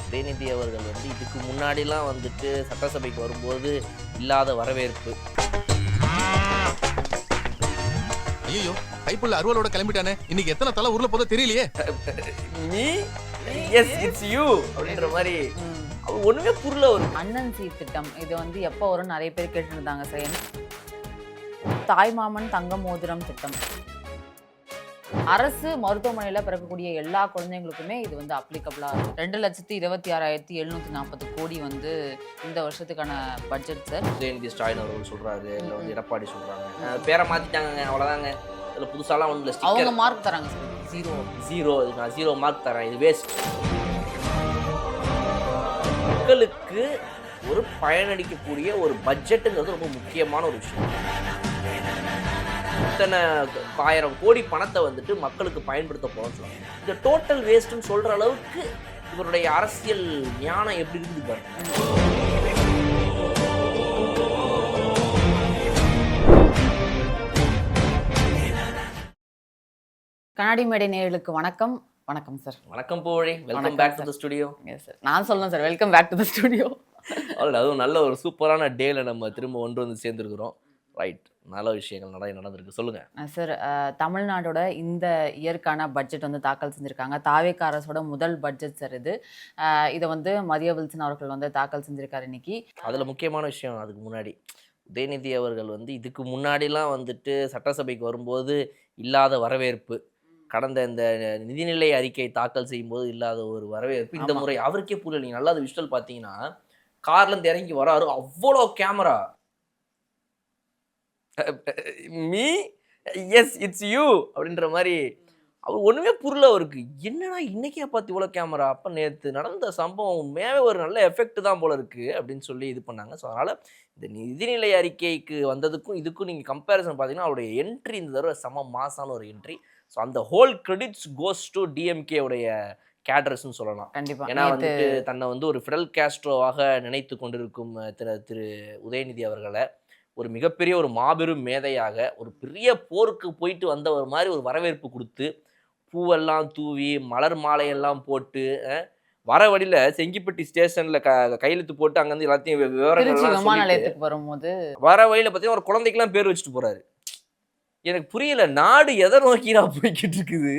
உதயநிதி அவர்கள் வந்து இதுக்கு முன்னாடிலாம் வந்துட்டு சட்டசபைக்கு வரும்போது இல்லாத வரவேற்பு. ஐயோ கைப்புள்ள அருவாளோட கிளம்பிட்டானே, இன்னைக்கு எத்தனை தலை ஊர்ல போதோ தெரியலையே. மீ எஸ் இட்ஸ் யூ அப்படின்ற மாதிரி அவர் ஒண்ணுமே புரியல. ஒரு அண்ணன் திட்டம் இது வந்து எப்போ வரும் நிறைய பேர் கேட்டு இருந்தாங்க சார். தாய்மாமன் தங்க மோதிரம் திட்டம், அரசு மருத்துவமனையில் பிறக்கக்கூடிய எல்லா குழந்தைங்களுக்குமே இது வந்து அப்ளிகபிளா இருக்கும். 2,26,740 கோடி வந்து இந்த வருஷத்துக்கான பட்ஜெட் சார். உதயநிதி ஸ்டாலின் அவர்கள் சொல்றாரு, இல்லை வந்து எடப்பாடி சொல்றாங்க, பேரை மாத்திட்டாங்க, அவ்வளவுதாங்க. இதுல புதுசாலாம் ஒன்றும் இல்லை, அவங்க மார்க் தராங்க சார். ஜீரோ. நான் 0 மார்க் தரேன், இது வேஸ்ட். மக்களுக்கு ஒரு பயனளிக்கக்கூடிய ஒரு பட்ஜெட்டுங்கிறது ரொம்ப முக்கியமான ஒரு விஷயம். இத்தனை 1000 கோடி பணத்தை வந்துட்டு மக்களுக்கு பயன்படுத்த போறோம்னு சொல்லுவாங்க. இந்த டோட்டல் வேஸ்ட்னு சொல்ற அளவுக்கு இவருடைய அரசியல் ஞானம் எப்படி இருக்குது பாருங்க. கண்ணாடி மேடை நேயர்களுக்கு வணக்கம். வணக்கம் சார். வணக்கம் புகழே, welcome back to the studio. Yes sir, நான் சொல்லணும் sir, welcome back to the studio. அதுவும் நல்ல ஒரு சூப்பரான டேல நம்ம திரும்ப ஒன்று வந்து சேர்ந்துருக்கிறோம். ரைட், நல்ல விஷயங்கள் நிறைய நடந்திருக்கு, சொல்லுங்க சார். தமிழ்நாடோட இந்த இயற்கான பட்ஜெட் வந்து தாக்கல் செஞ்சுருக்காங்க. தாவேக அரசோட முதல் பட்ஜெட் சார் இது. இதை வந்து மதிய வில்சன் அவர்கள் வந்து தாக்கல் செஞ்சுருக்காரு இன்னைக்கு. அதில் முக்கியமான விஷயம், அதுக்கு முன்னாடி உதயநிதி அவர்கள் வந்து இதுக்கு முன்னாடிலாம் வந்துட்டு சட்டசபைக்கு வரும்போது இல்லாத வரவேற்பு, கடந்த இந்த நிதிநிலை அறிக்கை தாக்கல் செய்யும்போது இல்லாத ஒரு வரவேற்பு இந்த முறை அவருக்கே புரியல. நீங்கள் நல்லா அது விஷுவல் பார்த்தீங்கன்னா, கார்லேருந்து இறங்கி வராரு, அவ்வளோ camera. Me yes it's you அப்படின்ற மாதிரி அவர் ஒன்றுமே புரியல. அவருக்கு என்னன்னா இன்னைக்கே பார்த்து இவ்வளோ கேமரா, அப்போ நேற்று நடந்த சம்பவம் உண்மையாகவே ஒரு நல்ல எஃபெக்ட் தான் போல இருக்குது அப்படின்னு சொல்லி இது பண்ணாங்க. ஸோ அதனால் இந்த நிதிநிலை அறிக்கைக்கு வந்ததுக்கும் இதுக்கும் நீங்கள் கம்பேரிசன் பார்த்தீங்கன்னா அவருடைய என்ட்ரி இந்த தடவை செம மாசான ஒரு என்ட்ரி. ஸோ அந்த whole credits goes to DMK உடைய கேடர்ஸ்ன்னு சொல்லலாம். கண்டிப்பாக. ஏன்னா வந்துட்டு தன்னை வந்து ஒரு ஃபிடல் காஸ்ட்ரோவாக நினைத்து கொண்டிருக்கும் திரு உதயநிதி அவர்களை ஒரு மிகப்பெரிய ஒரு மாபெரும் மேதையாக, ஒரு பெரிய போருக்கு போயிட்டு வந்தவர் மாதிரி ஒரு வரவேற்பு கொடுத்து, பூவெல்லாம் தூவி மலர் மாலையெல்லாம் போட்டு, வர வழியில் செங்கிப்பட்டி ஸ்டேஷனில் கையெழுத்து போட்டு அங்கேருந்து எல்லாத்தையும் விவரங்கள் வரும்போது வர வழியில் பார்த்தீங்கன்னா ஒரு குழந்தைக்கெல்லாம் பேர் வச்சுட்டு போகிறாரு. எனக்கு புரியல, நாடு எதை நோக்கினா போய்கிட்டு இருக்குது?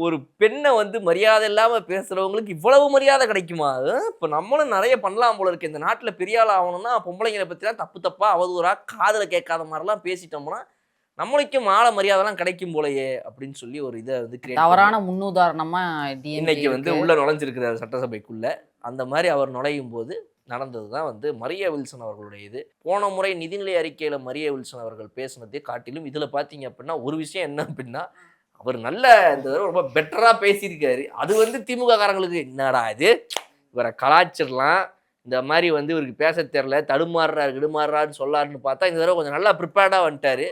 ஒரு பெண்ணை வந்து மரியாதை இல்லாமல் பேசுகிறவங்களுக்கு இவ்வளவு மரியாதை கிடைக்குமா? இப்போ நம்மளும் நிறைய பண்ணலாம் போல இருக்கு. இந்த நாட்டில் பெரிய ஆள் ஆகணும்னா பொம்பளைங்களை பற்றிலாம் தப்பாக அவதூறாக காதில் கேட்காத மாதிரிலாம் பேசிட்டோம்னா நம்மளுக்கும் ஆள மரியாதைலாம் கிடைக்கும் போலையே அப்படின்னு சொல்லி ஒரு இதை வந்து தவறான முன்னுதாரணமா இன்னைக்கு வந்து உள்ள நுழைஞ்சிருக்கிறார் சட்டசபைக்குள்ள. அந்த மாதிரி அவர் நுழையும் போது நடந்தது தான் வந்து மரியா வில்சன் அவர்களுடைய இது. போன முறை நிதிநிலை அறிக்கையில் மரியா வில்சன் அவர்கள் பேசினதை காட்டிலும் இதில் பார்த்தீங்க அப்படின்னா ஒரு விஷயம் என்ன அப்படின்னா, அவர் நல்ல இந்த ரொம்ப பெட்டராக பேசியிருக்காரு. அது வந்து திமுக காரங்களுக்கு என்னடா இது, இவரை கலாச்சிடலாம், இந்த மாதிரி வந்து இவருக்கு பேச தெரில, கிடுமாறுறான்னு சொல்லாருன்னு பார்த்தா இந்த தடவை கொஞ்சம் நல்லா ப்ரிப்பேர்டாக வந்துட்டார்.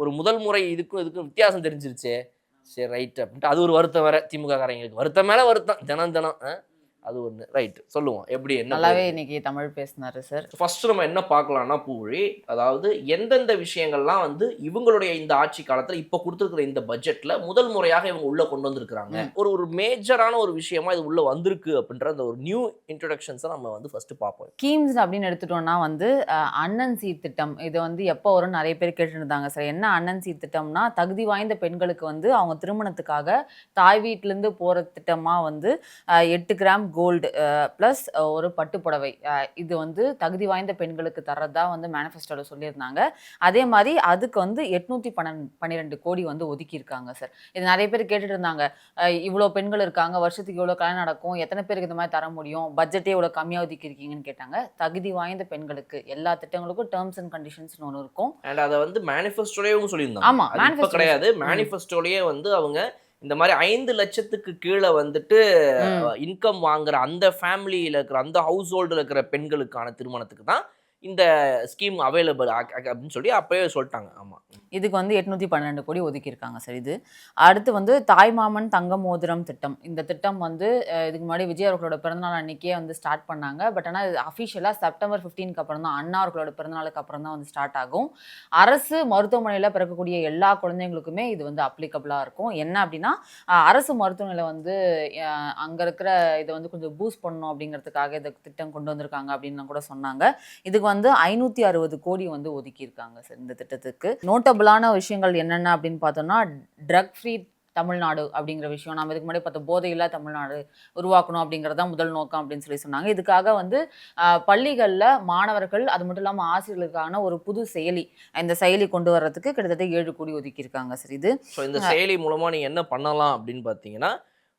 ஒரு முதல் முறை இதுக்கும் வித்தியாசம் தெரிஞ்சிருச்சே, சரி ரைட் அப்படின்ட்டு அது ஒரு வருத்தம் வேற திமுக காரங்களுக்கு. வருத்தம் மேலே வருத்தம், தினம் அது ஒன்று. ரைட், சொல்லுவோம் எப்படி என்ன. நல்லாவே இன்னைக்கு தமிழ் பேசினாரு சார். ஃபர்ஸ்ட் நம்ம என்ன பார்க்கலாம்னா பூழி, அதாவது எந்தெந்த விஷயங்கள்லாம் வந்து இவங்களுடைய இந்த ஆட்சி காலத்தில் இப்போ கொடுத்துருக்கிற இந்த பட்ஜெட்டில் முதல் முறையாக இவங்க உள்ள கொண்டு வந்திருக்கிறாங்க. ஒரு மேஜரான ஒரு விஷயமா இது உள்ள வந்திருக்கு அப்படின்ற அந்த ஒரு நியூ இன்ட்ரோடக்ஷன்ஸை நம்ம வந்து ஃபர்ஸ்ட் பார்ப்போம். ஸ்கீம்ஸ் அப்படின்னு எடுத்துட்டோம்னா வந்து அண்ணன் திட்டம் இது வந்து எப்போ வரும் நிறைய பேர் கேட்டு இருந்தாங்க சார். என்ன அண்ணன் திட்டம்னா, தகுதி வாய்ந்த பெண்களுக்கு வந்து அவங்க திருமணத்துக்காக தாய் வீட்டிலேருந்து போகிற திட்டமாக வந்து 8 கிராம் கோல்டு ப்ளஸ் ஒரு பட்டுப்புடவை, இது வந்து தகுதி வாய்ந்த பெண்களுக்கு தர்றதா வந்து மேனிஃபெஸ்டோவில் சொல்லியிருந்தாங்க. அதே மாதிரி அதுக்கு வந்து 812 கோடி வந்து ஒதுக்கியிருக்காங்க சார். இது நிறைய பேர் கேட்டுட்டு இருந்தாங்க, இவ்வளோ பெண்கள் இருக்காங்க, வருஷத்துக்கு இவ்வளோ கல்யாணம் நடக்கும், எத்தனை பேருக்கு இந்த மாதிரி தர முடியும், பட்ஜெட்டே இவ்வளோ கம்மியாக ஒதுக்கியிருக்கீங்கன்னு கேட்டாங்க. தகுதி வாய்ந்த பெண்களுக்கு எல்லா திட்டங்களுக்கும் டேர்ம்ஸ் அண்ட் கண்டிஷன்ஸ்னு ஒன்று இருக்கும். அண்ட் அதை வந்து மேனிஃபெஸ்டோலேயும் சொல்லியிருந்தாங்க. ஆமாம், மேனிஃபெஸ்டோ கிடையாது, மேனிஃபெஸ்டோலேயே வந்து அவங்க இந்த மாதிரி 5 லட்சத்துக்கு கீழே வந்துட்டு இன்கம் வாங்குற அந்த ஃபேமிலியில் இருக்கிற அந்த ஹவுஸ் ஹோல்டில் இருக்கிற பெண்களுக்கான திருமணத்துக்கு தான் இந்த ஸ்கீம் அவைலபிள் அப்படின்னு சொல்லி அப்பவே சொல்லிட்டாங்க. ஆமாம், இதுக்கு வந்து 812 கோடி ஒதுக்கியிருக்காங்க சார். இது அடுத்து வந்து தாய்மாமன் தங்க மோதிரம் திட்டம். இந்த திட்டம் வந்து இதுக்கு முன்னாடி விஜய் அவர்களோட பிறந்தநாள் அன்னைக்கே வந்து ஸ்டார்ட் பண்ணாங்க. பட் ஆனால் இது அஃபிஷியலாக செப்டம்பர் 15க்கு அப்புறம் தான், அண்ணா அவர்களோட பிறந்தநாளுக்கு அப்புறம் தான் வந்து ஸ்டார்ட் ஆகும். அரசு மருத்துவமனையில் பிறக்கக்கூடிய எல்லா குழந்தைங்களுக்குமே இது வந்து அப்ளிகபிளாக இருக்கும். என்ன அப்படின்னா அரசு மருத்துவமனையில் வந்து அங்கே இருக்கிற இதை வந்து கொஞ்சம் பூஸ்ட் பண்ணணும் அப்படிங்கிறதுக்காக இந்த திட்டம் கொண்டு வந்திருக்காங்க அப்படின்னு கூட சொன்னாங்க. இதுக்கு வந்து 560 கோடி வந்து ஒதுக்கியிருக்காங்க சார் இந்த திட்டத்துக்கு. நோட்டபிளான விஷயங்கள் என்னென்ன அப்படின்னு பார்த்தோம்னா, ட்ரக் ஃப்ரீ தமிழ்நாடு அப்படிங்கிற விஷயம், நம்ம இதுக்கு முன்னாடி பார்த்த போதையில்லா தமிழ்நாடு உருவாக்கணும் அப்படிங்கிறதா முதல் நோக்கம் அப்படின்னு சொன்னாங்க. இதுக்காக வந்து பள்ளிகளில் மாணவர்கள் அது மட்டும் இல்லாமல் ஆசிரியர்களுக்கான ஒரு புது செயலி, இந்த செயலி கொண்டு வர்றதுக்கு கிட்டத்தட்ட 7 கோடி ஒதுக்கியிருக்காங்க சார். இது இந்த செயலி மூலமாக நீங்கள் என்ன பண்ணலாம் அப்படின்னு பார்த்தீங்கன்னா,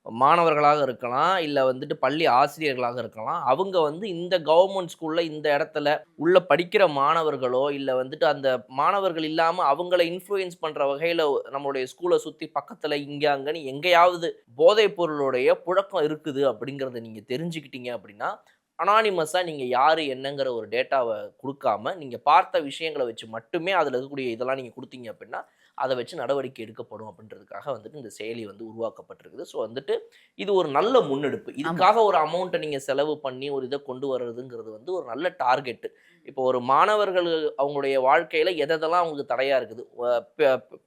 மாணவர்களாக இருக்கலாம், இல்லை வந்துட்டு பள்ளி ஆசிரியர்களாக இருக்கலாம். அவங்க வந்து இந்த கவர்மெண்ட் ஸ்கூலில் இந்த இடத்துல உள்ள படிக்கிற மாணவர்களோ, இல்லை வந்துட்டு அந்த மாணவர்கள் இல்லாமல் அவங்கள இன்ஃப்ளூயன்ஸ் பண்ணுற வகையில் நம்மளுடைய ஸ்கூலை சுற்றி பக்கத்தில் இங்கே அங்கேன்னு எங்கேயாவது போதைப் பொருளுடைய புழக்கம் இருக்குது அப்படிங்கிறத நீங்கள் தெரிஞ்சுக்கிட்டீங்க அப்படின்னா, அனானிமஸாக நீங்கள் யார் என்னங்கிற ஒரு டேட்டாவை கொடுக்காம, நீங்கள் பார்த்த விஷயங்களை வச்சு மட்டுமே அதில் இருக்கக்கூடிய இதெல்லாம் நீங்கள் கொடுத்தீங்க அப்படின்னா, அதை வச்சு நடவடிக்கை எடுக்கப்படும் அப்படின்றதுக்காக வந்துட்டு இந்த செயலி வந்து உருவாக்கப்பட்டிருக்குது. ஸோ வந்துட்டு இது ஒரு நல்ல முன்னெடுப்பு. இதுக்காக ஒரு அமௌண்ட்டை நீங்கள் செலவு பண்ணி ஒரு இதை கொண்டு வர்றதுங்கிறது வந்து ஒரு நல்ல டார்கெட்டு. இப்போ ஒரு மாணவர்கள் அவங்களுடைய வாழ்க்கையில் எதெல்லாம் அவங்களுக்கு தடையாக இருக்குது.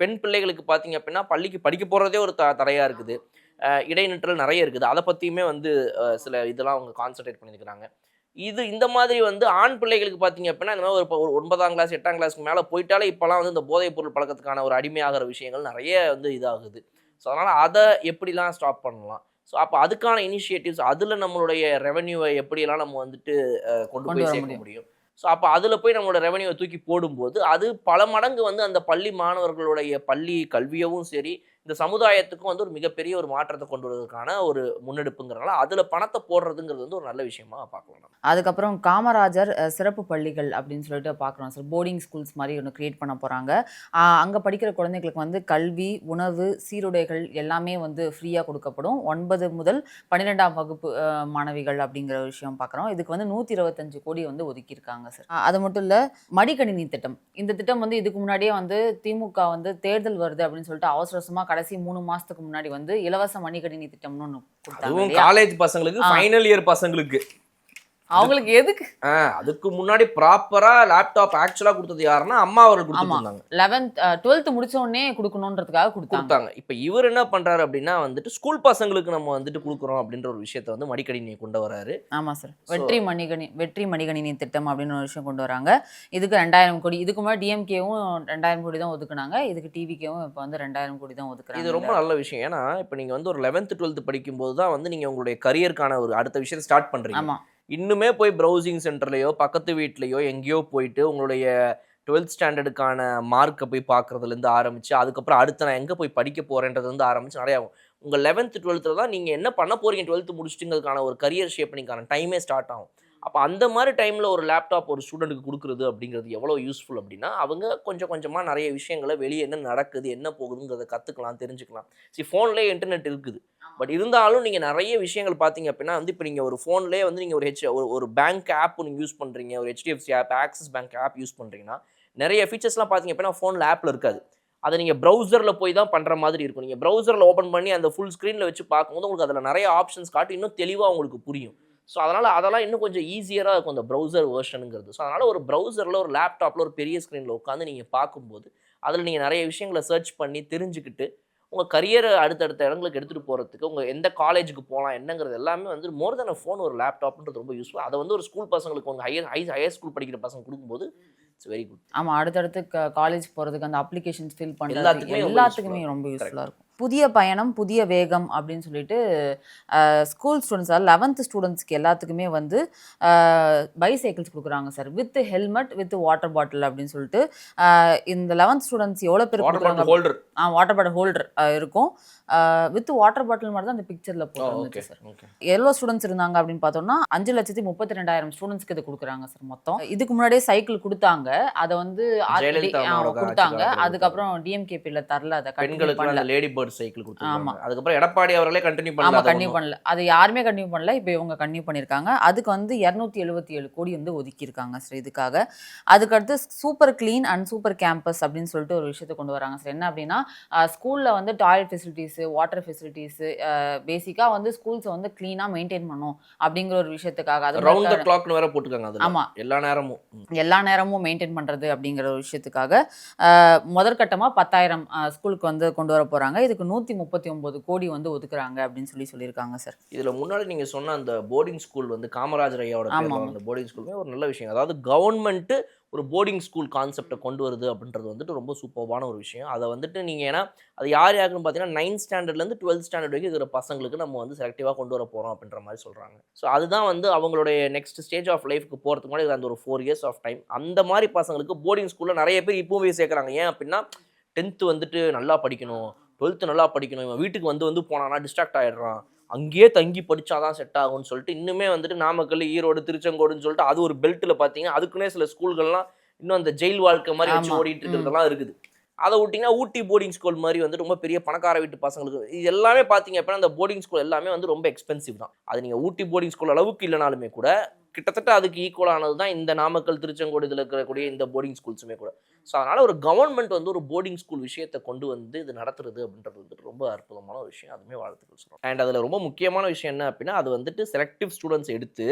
பெண் பிள்ளைகளுக்கு பார்த்தீங்க அப்படின்னா பள்ளிக்கு படிக்க போகிறதே ஒரு தடையாக இருக்குது. இடைநிற்றல் நிறைய இருக்குது. அதை பற்றியுமே வந்து சில இதெல்லாம் அவங்க கான்சன்ட்ரேட் பண்ணியிருக்கிறாங்க. இந்த மாதிரி வந்து ஆண் பிள்ளைகளுக்கு பார்த்தீங்க அப்படின்னா, இந்த மாதிரி ஒரு 9ஆம் கிளாஸ் 8ஆம் கிளாஸ்க்கு மேலே போயிட்டாலே இப்போலாம் வந்து இந்த போதைப் பொருள் பழக்கத்துக்கான ஒரு அடிமையாகிற விஷயங்கள் நிறைய வந்து இதாகுது. ஸோ அதனால் அதை எப்படிலாம் ஸ்டாப் பண்ணலாம்? ஸோ அப்போ அதுக்கான இனிஷியேட்டிவ்ஸ், அதில் நம்மளுடைய ரெவென்யூவை எப்படியெல்லாம் நம்ம வந்துட்டு கொண்டு போய் சேர்க்க முடியும்? ஸோ அப்போ அதில் போய் நம்மளோட ரெவென்யூவை தூக்கி போடும்போது அது பல மடங்கு வந்து அந்த பள்ளி மாணவர்களுடைய பள்ளி கல்வியவும் சரி, இந்த சமுதாயத்துக்கும் வந்து ஒரு மிகப்பெரிய ஒரு மாற்றத்தை கொண்டு வருவதற்கான ஒரு முன்னெடுப்புங்கிறனால அதில் பணத்தை போடுறதுங்கிறது வந்து ஒரு நல்ல விஷயமா பார்க்கலாம். அதுக்கப்புறம் காமராஜர் சிறப்பு பள்ளிகள் அப்படின்னு சொல்லிட்டு பார்க்குறோம் சார். போர்டிங் ஸ்கூல்ஸ் மாதிரி ஒன்று கிரியேட் பண்ண போகிறாங்க. அங்கே படிக்கிற குழந்தைங்களுக்கு வந்து கல்வி, உணவு, சீருடைகள் எல்லாமே வந்து ஃப்ரீயாக கொடுக்கப்படும். 9 முதல் 12ஆம் வகுப்பு மாணவிகள் அப்படிங்கிற விஷயம் பார்க்குறோம். இதுக்கு வந்து 125 கோடி வந்து ஒதுக்கியிருக்காங்க சார். அது மட்டும் இல்லை, மடிக்கணினி திட்டம். இந்த திட்டம் வந்து இதுக்கு முன்னாடியே வந்து திமுக வந்து தேர்தல் வருது அப்படின்னு சொல்லிட்டு அவசரமாக கடைசி 3 மாசத்துக்கு முன்னாடி வந்து இலவச மடிக்கணினி திட்டம்னு ஒன்று கொடுத்தாங்க. காலேஜ் பசங்களுக்கு, ஃபைனல் இயர் பசங்களுக்கு அவங்களுக்கு எதுக்கு அதுக்கு முன்னாடி ப்ராப்பரா லேப்டாப் ஆக்சுவலா கொடுத்தது யாருன்னா அம்மா அவர்கள் கொடுத்துருந்தாங்க. 11th 12th முடிச்ச உடனே கொடுக்கணும்ன்றதுக்காக கொடுத்தாங்க. இப்போ இவர் என்ன பண்றாரு அப்படின்னா வந்துட்டு ஸ்கூல் பசங்களுக்கு நம்ம வந்துட்டு கொடுக்குறோம் அப்படின்ற ஒரு விஷயத்தை வந்து மடிக்கணினியை கொண்டு வராரு. ஆமா சார். வெற்றி மடிக்கணினி திட்டம் அப்படின்னு ஒரு விஷயம் கொண்டு வராங்க. இதுக்கு 2000 கோடி. இதுக்கு முன்னாடி டிஎம்கேவும் 2000 கோடி தான் ஒதுக்குனாங்க. இதுக்கு டிவிகேவும் இப்போ வந்து 2000 கோடி தான் ஒதுக்குறாங்க. இது ரொம்ப நல்ல விஷயம். ஏன்னா இப்போ நீங்க வந்து ஒரு 11th 12th படிக்கும்போது தான் வந்து நீங்க உங்களுடைய கரியருக்கான ஒரு அடுத்த விஷயத்தை ஸ்டார்ட் பண்றீங்க. ஆமா. இன்னுமே போய் ப்ரௌசிங் சென்டர்லையோ பக்கத்து வீட்லையோ எங்கேயோ போயிட்டு உங்களுடைய 12th ஸ்டாண்டர்டுக்கான மார்க்கை போய் பார்க்குறதுலேருந்து ஆரம்பித்து, அதுக்கப்புறம் அடுத்து நான் எங்கே போய் படிக்க போகிறேன்றதுலேருந்து ஆரம்பித்து நிறையா ஆகும். உங்கள் 11th 12th தான் நீங்கள் என்ன பண்ண போகிறீங்க 12th முடிச்சுட்டுங்கிறதுக்கான ஒரு கரியர் ஷேப்பிங்கான டைமே ஸ்டார்ட் ஆகும். அப்போ அந்த மாதிரி டைமில் ஒரு லேப்டாப் ஒரு ஸ்டூடெண்ட்டுக்கு கொடுக்குறது அப்படிங்கிறது எவ்வளோ யூஸ்ஃபுல் அப்படின்னா, அவங்க கொஞ்சம் கொஞ்சமாக நிறைய விஷயங்களை வெளியே என்ன நடக்குது என்ன போகுதுங்கிறத கற்றுக்கலாம், தெரிஞ்சுக்கலாம். ஃபோன்லேயே இன்டர்நெட் இருக்குது. பட் இருந்தாலும் நீங்கள் நிறைய விஷயங்கள் பார்த்தீங்க அப்படின்னா வந்து இப்போ நீங்கள் ஒரு ஃபோன்லேயே வந்து நீங்கள் ஒரு பேங்க் ஆப் நீங்கள் யூஸ் பண்ணுறீங்க, ஒரு HDFC app, axis bank app use பண்ணுறீங்கன்னா நிறைய ஃபீச்சர்ஸ்லாம் பார்த்தீங்க அப்படின்னா ஃபோனில் ஆப்பில் இருக்காது. அதை நீங்கள் ப்ரௌசரில் போய் தான் பண்ணுற மாதிரி இருக்கும். நீங்கள் ப்ரௌசரில் ஓப்பன் பண்ணி அந்த ஃபுல் ஸ்க்ரீனில் வச்சு பார்க்கும்போது உங்களுக்கு அதில் நிறைய ஆப்ஷன்ஸ் காட்டி இன்னும் தெளிவாக உங்களுக்கு புரியும். ஸோ அதனால் அதெல்லாம் இன்னும் கொஞ்சம் ஈஸியராக இருக்கும் அந்த ப்ரௌசர் வேர்ஷனுங்கிறது. ஸோ அதனால் ஒரு ப்ரௌசரில் ஒரு லேப்டாப்பில் ஒரு பெரிய ஸ்க்ரீனில் உட்காந்து நீங்கள் பார்க்கும்போது அதில் நீங்கள் நிறைய விஷயங்களை சர்ச் பண்ணி தெரிஞ்சுக்கிட்டு உங்கள் கரியரை அடுத்தடுத்த இடங்களுக்கு எடுத்துகிட்டு போகிறதுக்கு, உங்கள் எந்த காலேஜுக்கு போகலாம் என்னங்கிறது எல்லாமே வந்து மோர் தென் ஃபோன் ஒரு லேப்டாப்ன்றது ரொம்ப யூஸ்ஃபுல். அதை வந்து ஒரு ஸ்கூல் பசங்களுக்கு வந்து ஹையர் ஸ்கூல் படிக்கிற பசங்க கொடுக்கும்போது இட்ஸ் வெரி குட். ஆமாம், அடுத்தடுத்து காலேஜ் போகிறதுக்கு அந்த அப்ளிகேஷன்ஸ் ஃபில் பண்ணுறது எல்லாத்துக்குமே ரொம்ப யூஸ்ஃபுல்லாக இருக்கும். புதிய பயணம் புதிய வேகம் அப்படின்னு சொல்லிட்டு ஸ்கூல் ஸ்டூடெண்ட்ஸ் 11th ஸ்டூடெண்ட்ஸ்க்கு எல்லாத்துக்குமே வந்து பைசைக்கிள்ஸ் கொடுக்குறாங்க sir, with helmet with water bottle அப்படின்னு சொல்லிட்டு. இந்த 11th ஸ்டூடெண்ட்ஸ் எவ்வளோ பேர் கொடுக்குறாங்க? வாட்டர் பாட்டில் ஹோல்டர் இருக்கும். வித் வாட்டர் பாட்டில் மாதிரி தான் அந்த பிக்சர்ல போட்டுருந்துச்சு சார். எவ்வளோ ஸ்டூடெண்ட்ஸ் இருந்தாங்க அப்படின்னு பார்த்தோம்னா 5,32,200 ஸ்டூடெண்ட்ஸ்க்கு இது கொடுக்குறாங்க சார் மொத்தம். இதுக்கு முன்னாடியே சைக்கிள் கொடுத்தாங்க, அதை வந்து ஜெயலலிதா அம்மாவோட கொடுத்தாங்க. ஆட்சி அதுக்கப்புறம் டிஎம்கேபியில் தரல, அதை கண்டினியூ பெண்களுக்கு பண்ணல. அந்த லேடி பேர்ட் சைக்கிள் கொடுத்தாங்க. ஆமா. அதுக்கப்புறம் எடப்பாடி அவர்களே கண்டினியூ ஆமா, பண்ணல. கண்டினியூ பண்ணல. அது யாருமே கண்டினியூ பண்ணல. இப்போ இவங்க கண்டினியூ பண்ணியிருக்காங்க. அதுக்கு வந்து 277 கோடி வந்து ஒதுக்கியிருக்காங்க சார் இதுக்காக. அதுக்கடுத்து super clean and super campus அப்படின்னு சொல்லிட்டு ஒரு விஷயத்தை கொண்டு வராங்க சார். என்ன அப்படின்னா ஸ்கூல்ல வந்து டாய்லெட் ஃபெசிலிட்டிஸ், வாட்டர் ஃபெசிலிட்டிஸ், பேசிக்கா வந்து ஸ்கூல்ஸை வந்து கிளீனா மெயின்டைன் பண்ணும் அப்படிங்கிற ஒரு விஷயத்துக்காக. அது ரவுண்ட் தி கிளாக்னு வேற போட்டுருக்காங்க. அதுல ஆமா, எல்லா நேரமும் மெயின்டைன் பண்றது அப்படிங்கிற ஒரு விஷயத்துக்காக முதற்கட்டமா 10,000 ஸ்கூலுக்கு வந்து கொண்டு வர போறாங்க. இதுக்கு 139 கோடி வந்து ஒதுக்குறாங்க அப்படின்னு சொல்லியிருக்காங்க சார். இதுல முன்னாடி நீங்க சொன்ன அந்த போர்டிங் ஸ்கூல் வந்து காமராஜர் ஐயாவோட ஆமா, பேர்ல அந்த போர்டிங் ஸ்கூலுமே ஒரு நல்ல விஷயம். அதாவது கவர்மெண்ட் ஒரு போர்டிங் ஸ்கூல் கான்செப்டை கொண்டு வருது அப்படின்றது வந்துட்டு ரொம்ப சூப்பர்வான ஒரு விஷயம். அதை வந்துட்டு நீங்க ஏன்னா அது யார் யாருக்குன்னு பார்த்தீங்கன்னா 9th ஸ்டாண்டர்ட்லேருந்து 12th ஸ்டாண்டர்ட் வரைக்கும் இருக்கிற பசங்களுக்கு நம்ம வந்து செலக்டிவாக கொண்டு வர போகிறோம் அப்படின்ற மாதிரி சொல்கிறாங்க. ஸோ அதுதான் வந்து அவங்களுடைய நெக்ஸ்ட் ஸ்டேஜ் ஆஃப் லைஃப்க்கு போகிறதுக்கு முன்னாடி அந்த ஒரு 4 years ஆஃப் டைம். அந்த மாதிரி பசங்களுக்கு போர்டிங் ஸ்கூலில் நிறைய பேர் இப்போவே சேர்க்குறாங்க. ஏன் அப்படின்னா 10th வந்துட்டு நல்லா படிக்கணும், 12th நல்லா படிக்கணும், இவன் வீட்டுக்கு வந்து போனானா டிஸ்ட்ராக்ட் ஆகிடுறான், அங்கேயே தங்கி படித்தாதான் செட் ஆகும்னு சொல்லிட்டு இன்னுமே வந்துட்டு நாமக்கல், ஈரோடு, திருச்செங்கோடுன்னு சொல்லிட்டு அது ஒரு பெல்ட்டில் பார்த்தீங்கன்னா அதுக்குன்னே சில ஸ்கூல்கள்லாம் இன்னும் அந்த ஜெயில் வாழ்க்கை மாதிரி வச்சு ஓடிட்டு இருக்கிறதெல்லாம் இருக்குது. அதை விட்டிங்கன்னா ஊட்டி போர்டிங் ஸ்கூல் மாதிரி வந்து ரொம்ப பெரிய பணக்கார வீட்டு பசங்களுக்கு இது எல்லாமே பார்த்தீங்க அப்படின்னா அந்த போர்டிங் ஸ்கூல் எல்லாமே வந்து ரொம்ப எக்ஸ்பென்சிவ் தான். அது நீங்கள் ஊட்டி போர்டிங் ஸ்கூல் அளவுக்கு இல்லைனாலுமே கூட கிட்டத்தட்ட அதுக்கு ஈக்குவலானது தான் இந்த நாமக்கல், திருச்செங்கோடு இதில் இருக்கக்கூடிய இந்த போர்டிங் ஸ்கூல்ஸுமே கூட. ஸோ அதனால் ஒரு கவர்மெண்ட் வந்து ஒரு போர்டிங் ஸ்கூல் விஷயத்தை கொண்டு வந்து இது நடத்துறது அப்படின்றது வந்துட்டு ரொம்ப அற்புதமான ஒரு விஷயம். அதுவுமே வாழ்த்துக்கள் சொல்கிறோம். அண்ட் அதில் ரொம்ப முக்கியமான விஷயம் என்ன அப்படின்னா அது வந்துட்டு செலக்டிவ் ஸ்டூடெண்ட்ஸ் எடுத்து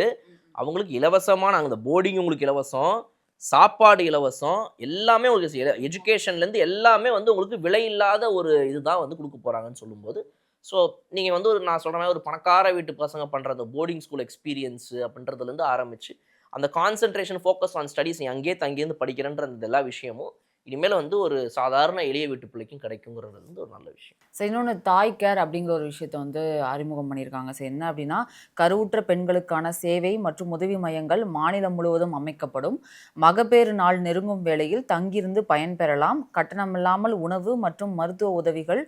அவங்களுக்கு இலவசமான அந்த போர்டிங் உங்களுக்கு இலவசம், சாப்பாடு இலவசம், எல்லாமே உங்களுக்கு எஜுகேஷன்லேருந்து எல்லாமே வந்து உங்களுக்கு விலை இல்லாத ஒரு இதுதான் வந்து கொடுக்க போகிறாங்கன்னு சொல்லும்போது ஸோ நீங்கள் வந்து நான் சொல்கிற மாதிரி ஒரு பணக்கார வீட்டு பசங்க பண்ணுற அந்த போர்டிங் ஸ்கூல் எக்ஸ்பீரியன்ஸு அப்படின்றதுலேருந்து ஆரம்பித்து அந்த கான்சென்ட்ரேஷன் ஃபோக்கஸ் ஆன் ஸ்டடீஸ் நீ அங்கேயே தங்கேருந்து படிக்கிறன்ற அந்த எல்லா விஷயமும் இனிமேல் வந்து ஒரு சாதாரண எளிய வீட்டு பிள்ளைக்கும் கிடைக்குங்கிறது வந்து ஒரு நல்ல விஷயம். சரி, இன்னொன்று தாய் கேர் அப்படிங்கிற ஒரு விஷயத்தை வந்து அறிமுகம் பண்ணியிருக்காங்க சார். என்ன அப்படின்னா கருவுற்ற பெண்களுக்கான சேவை மற்றும் உதவி மையங்கள் மாநிலம் முழுவதும் அமைக்கப்படும். மகப்பேறு நாள் நெருங்கும் வேளையில் தங்கியிருந்து பயன்பெறலாம். கட்டணமில்லாமல் உணவு மற்றும் மருத்துவ உதவிகள்,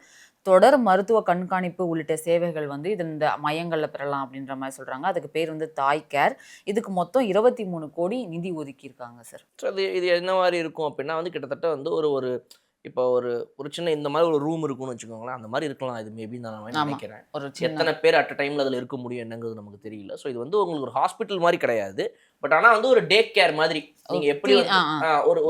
தொடர் மருத்துவ கண்காணிப்பு உள்ளிட்ட சேவைகள் வந்து இது இந்த மையங்களில் பெறலாம் அப்படின்ற மாதிரி சொல்கிறாங்க. அதுக்கு பேர் வந்து தாய் கேர். இதுக்கு மொத்தம் 23 கோடி நிதி ஒதுக்கியிருக்காங்க சார். ஸோ இது என்ன மாதிரி இருக்கும் அப்படின்னா வந்து கிட்டத்தட்ட வந்து ஒரு இப்போ ஒரு சின்ன இந்த மாதிரி ஒரு ரூம் இருக்குன்னு வச்சுக்கோங்களேன், அந்த மாதிரி இருக்கலாம் இது மேபி நான் நினைக்கிறேன். எத்தனை பேர் அட் அ டைமில் அதில் இருக்க முடியும் என்னங்கிறது நமக்கு தெரியல. ஸோ இது வந்து உங்களுக்கு ஒரு ஹாஸ்பிட்டல் மாதிரி கிடையாது, பட் ஆனால் வந்து ஒரு டே கேர் மாதிரி நீங்கள் எப்படி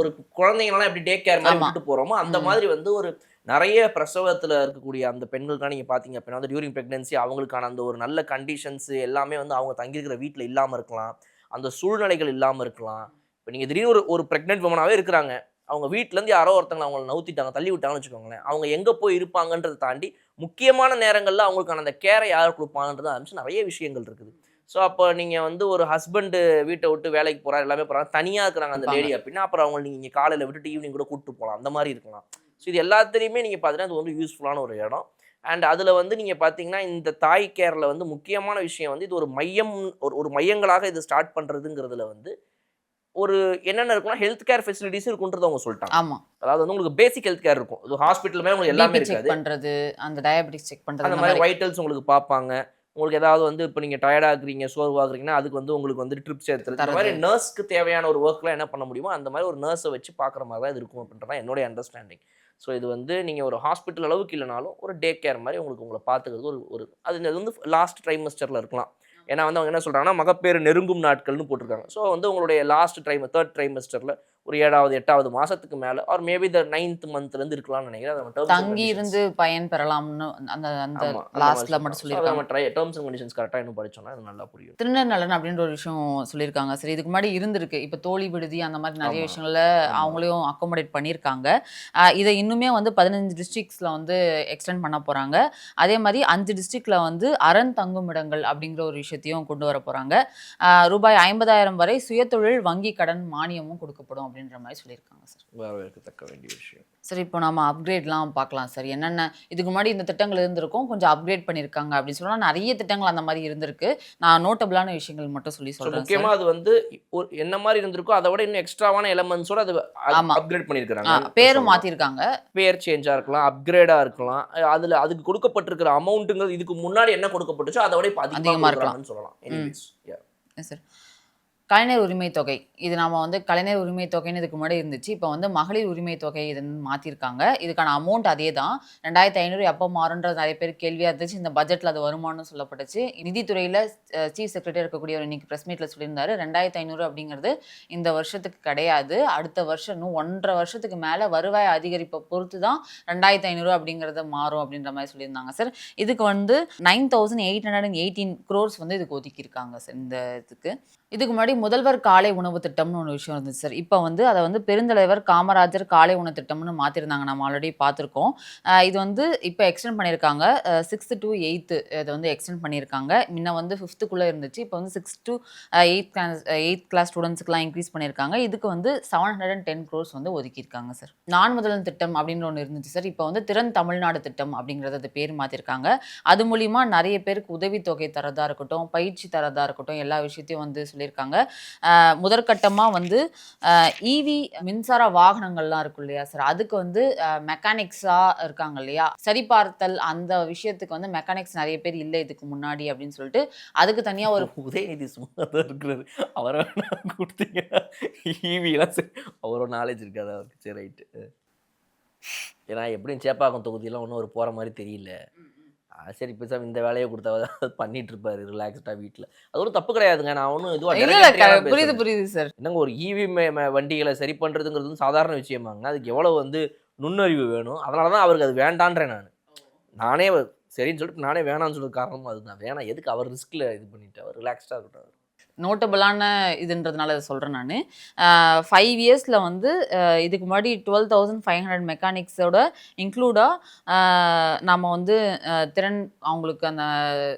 ஒரு குழந்தைங்களாம் எப்படி டே கேர் மாதிரி விட்டுட்டு போகிறோமோ அந்த மாதிரி வந்து ஒரு நிறைய பிரசவத்தில் இருக்கக்கூடிய அந்த பெண்களுக்கான நீங்கள் பார்த்தீங்க அப்படின்னா வந்து டியூரிங் ப்ரெக்னென்சி அவங்களுக்கான அந்த ஒரு நல்ல கண்டிஷன்ஸு எல்லாமே வந்து அவங்க தங்கியிருக்கிற வீட்டில் இல்லாமல் இருக்கலாம், அந்த சூழ்நிலைகள் இல்லாமல் இருக்கலாம். இப்போ நீங்கள் திடீர்னு ஒரு ப்ரெக்னென்ட் உமனாகவே இருக்கிறாங்க, அவங்க வீட்டிலேருந்து யாரோ ஒருத்தவங்களை அவங்களை நவுத்திட்டாங்க, தள்ளி விட்டாங்கன்னு வச்சுக்கோங்களேன், அவங்க எங்கே போய் இருப்பாங்கன்றதை தாண்டி முக்கியமான நேரங்களில் அவங்களுக்கான அந்த கேரை யார் கொடுப்பாங்கன்றதை ஆரம்பிச்சு நிறைய விஷயங்கள் இருக்குது. ஸோ அப்போ நீங்கள் வந்து ஒரு ஹஸ்பண்டு வீட்டை விட்டு வேலைக்கு போகிறார், எல்லாமே போகிறாங்க, தனியாக இருக்கிறாங்க அந்த லேடி அப்படின்னா அப்புறம் அவங்க நீங்கள் காலையில் விட்டுட்டு ஈவினிங் கூட கூப்பிட்டு போகலாம், அந்த மாதிரி இருக்கலாம். ஸோ இது எல்லாத்துலேயுமே நீங்கள் பார்த்தீங்கன்னா அது வந்து யூஸ்ஃபுல்லான ஒரு இடம். அண்ட் அதில் வந்து நீங்கள் பார்த்தீங்கன்னா இந்த தாய் கேரில் வந்து முக்கியமான விஷயம் வந்து இது ஒரு மையம், ஒரு மையங்களாக இது ஸ்டார்ட் பண்ணுறதுங்கிறதுல வந்து ஒரு என்னென்ன இருக்குன்னா ஹெல்த் கேர் ஃபெசிலிட்டிஸ் இருக்குன்றது அவங்க சொல்லிட்டாங்க. ஆமாம், அதாவது வந்து உங்களுக்கு பேசிக் ஹெல்த் கேர் இருக்கும், இது ஹாஸ்பிட்டல் மாதிரி உங்களுக்கு எல்லாமே இருக்காது. பண்ணுறது, அந்த டயபெட்டிக்ஸ் செக் பண்ணுறது, அந்த மாதிரி வைட்டல்ஸ் உங்களுக்கு பார்ப்பாங்க. உங்களுக்கு ஏதாவது வந்து இப்போ நீங்கள் டயர்டாக இருக்கிறீங்க, சோர்வாகிறீங்கன்னா அதுக்கு வந்து உங்களுக்கு வந்து ட்ரிப்ஸ் எடுத்துறது, இந்த மாதிரி நர்ஸ்க்கு தேவையான ஒரு ஒர்க்லாம் என்ன பண்ண முடியுமோ அந்த மாதிரி ஒரு நர்ஸை வச்சு பார்க்குற மாதிரி தான் இது இருக்கும் அப்படின்றதான் என்னுடைய அண்டர்ஸ்டாண்டிங். ஸோ இது வந்து நீங்கள் ஒரு ஹாஸ்பிட்டல் அளவுக்கு இல்லைனாலும் ஒரு டே கேர் மாதிரி உங்களை பார்த்துக்கிறது ஒரு அது வந்து லாஸ்ட் ட்ரைமஸ்டரில் இருக்கலாம். ஏன்னா வந்து அவங்க என்ன சொல்கிறாங்கன்னா மகப்பேறு நெருங்கும் நாட்கள்னு போட்டிருக்காங்க. ஸோ வந்து உங்களுடைய லாஸ்ட் தேர்ட் ட்ரைமஸ்டரில் ஒரு 7வது 8வது மாதத்துக்கு மேலே ஆர் மேபி த 9th மந்த்லேருந்து இருக்கலாம்னு நினைக்கிறேன். தங்கி இருந்து பயன் பெறலாம்னு அந்த லாஸ்ட்ல மட்டும் சொல்லியிருக்காங்க. டேர்ம்ஸ் அண்ட் கண்டிஷன்ஸ் கரெக்டாக இன்னும் படிச்சோம்னா அது நல்லா புரியும். திருநெல்வேலி அப்படின்ற ஒரு விஷயம் சொல்லியிருக்காங்க. சரி, இதுக்கு முன்னாடி இருந்திருக்கு, இப்போ தோழி விடுதி அந்த மாதிரி நிறைய விஷயங்கள அவங்களையும் அக்கோமடேட் பண்ணியிருக்காங்க. இதை இன்னுமே வந்து 15 டிஸ்ட்ரிக்ஸில் வந்து எக்ஸ்டெண்ட் பண்ண போகிறாங்க. அதே மாதிரி 5 டிஸ்ட்ரிக்டில் வந்து அரண் தங்குமிடங்கள் அப்படிங்கிற ஒரு விஷயத்தையும் கொண்டு வர போகிறாங்க. ரூபாய் 50,000 வரை சுயதொழில் வங்கி கடன் மானியமும் கொடுக்கப்படும் அப்படின்ற மாதிரி சொல்லியிருக்காங்க சார். வரவேற்கத்தக்க வேண்டிய விஷயம். சார் இப்போ நம்ம அப்கிரேட்லாம் பார்க்கலாம் சார். என்னென்ன இதுக்கு முன்னாடி இந்த திட்டங்கள் இருந்திருக்கும், கொஞ்சம் அப்கிரேட் பண்ணியிருக்காங்க அப்படின்னு சொல்லலாம். நிறைய திட்டங்கள் அந்த மாதிரி இருந்திருக்கு. நான் நோட்டபிளான விஷயங்கள் மட்டும் ஸோ சொல்றேன் முக்கியமா சார். அது வந்து ஒரு என்ன மாதிரி இருந்திருக்கோ அதை விட இன்னும் எக்ஸ்ட்ராவான எலமெண்ட்ஸோட அது ஆமா. அப்கிரேட் பண்ணியிருக்காங்க. பேரும் மாத்திருக்காங்க. பேர் சேஞ்சா இருக்கலாம், அப்கிரேடா இருக்கலாம். அதுல அதுக்கு கொடுக்கப்பட்டிருக்கிற அமௌண்ட்டுங்கிறது இதுக்கு முன்னாடி என்ன கொடுக்கப்பட்டுச்சோ அதை விட இப்போ அதிகமா அதிகமா இருக்கலாம். கொடுக்குறாங்கன்னு சொல்லலாம். எனிவேஸ் சார் கலைஞர் உரிமை தொகை இது நாம வந்து கலைஞர் உரிமை தொகைன்னு இதுக்கு முன்னாடி இருந்துச்சு. இப்போ வந்து மகளிர் உரிமை தொகை இதுன்னு மாத்திருக்காங்க. இதுக்கான அமௌண்ட் அதே தான். 2500 எப்போ மாறுன்றது நிறைய பேர் கேள்வியா இருந்துச்சு. இந்த பட்ஜெட்ல அது வருமானு சொல்லப்பட்டுச்சு. நிதித்துறையில சீஃப் செக்ரட்டரி இருக்கக்கூடிய இன்னைக்கு பிரஸ் மீட்ல சொல்லியிருந்தாரு 2500 அப்படிங்கிறது இந்த வருஷத்துக்கு கிடையாது. அடுத்த வருஷம் இன்னும் 1.5 வருஷத்துக்கு மேல வருவாய் அதிகரிப்பை பொறுத்து தான் 2500 அப்படிங்கிறது மாறும் அப்படின்ற மாதிரி சொல்லியிருந்தாங்க சார். இதுக்கு வந்து 9818 crores வந்து இதுக்கு ஒதுக்கியிருக்காங்க சார் இந்த இதுக்கு. இதுக்கு முன்னாடி முதல்வர் காலை உணவு திட்டம்னு ஒரு விஷயம் இருந்துச்சு சார். இப்போ வந்து அதை வந்து பெருந்தலைவர் காமராஜர் காலை உணவு திட்டம்னு மாற்றிருந்தாங்க. நம்ம ஆல்ரெடி பார்த்துருக்கோம். இது வந்து இப்போ எக்ஸ்டெண்ட் பண்ணியிருக்காங்க. 6th to 8th இதை வந்து எக்ஸ்டெண்ட் பண்ணியிருக்காங்க. முன்ன வந்து 5th இருந்துச்சு. இப்போ வந்து 6th to 8th class ஸ்டூடெண்ட்ஸ்க்குலாம் increase பண்ணியிருக்காங்க. இதுக்கு வந்து 710 crores வந்து ஒதுக்கியிருக்காங்க சார். நான் முதல்வன் திட்டம் அப்படின்ற ஒன்று இருந்துச்சு சார். இப்போ வந்து திறன் தமிழ்நாடு திட்டம் அப்படிங்கிறது அது பேர் மாற்றிருக்காங்க. அது மூலிமா நிறைய பேருக்கு உதவித்தொகை தரதா இருக்கட்டும், பயிற்சி தரதா இருக்கட்டும், எல்லா விஷயத்தையும் வந்து சொல்லியிருக்காங்க. முதற்கட்டமாக வந்து இவி மின்சார வாகனங்கள்லாம் இருக்கும் இல்லையா சார், அதுக்கு வந்து மெக்கானிக்ஸாக இருக்காங்க இல்லையா, சரிபார்த்தல் அந்த விஷயத்துக்கு வந்து மெக்கானிக்ஸ் நிறைய பேர் இல்லை இதுக்கு முன்னாடி அப்படின்னு சொல்லிட்டு அதுக்கு தனியாக ஒரு உதயநிதி சும்மா தான் இருக்கிறது. அவரை கொடுத்தீங்க ஈவிலாம் அவரோட நாலேஜ் இருக்காது அவருக்கு. சரி ரைட்டு. ஏன்னா எப்படியும் சேப்பாக்கம் தொகுதியெல்லாம் ஒன்றும் ஒரு போகிற மாதிரி தெரியல. சரி இப்போ இந்த வேலையை கொடுத்தா பண்ணிட்டு இருப்பாரு ரிலாக்ஸ்டா வீட்டில். அது ஒரு தப்பு கிடையாதுங்க. நான் ஒன்றும் இதுவாக புரியுது சார். என்னங்க ஒரு ஈவி வண்டிகளை சரி பண்ணுறதுங்கிறது வந்து சாதாரண விஷயமாங்க. அதுக்கு எவ்வளோ வந்து நுண்ணறிவு வேணும். அதனால தான் அவருக்கு அது வேண்டான்றேன். நானே சரின்னு சொல்லிட்டு நானே வேணாம்னு சொல்றது காரணமும் அதுதான். வேணாம் எதுக்கு அவர் ரிஸ்கில் இது பண்ணிட்டு அவர் ரிலாக்ஸ்டாக இருக்கட்டும். நோட்டபிளான இதுன்றதுனால அதை சொல்கிறேன் நான். 5 இயர்ஸில் வந்து இதுக்கு முன்னாடி 12,500 மெக்கானிக்ஸோட இன்க்ளூடாக நம்ம வந்து திறன் அவங்களுக்கு அந்த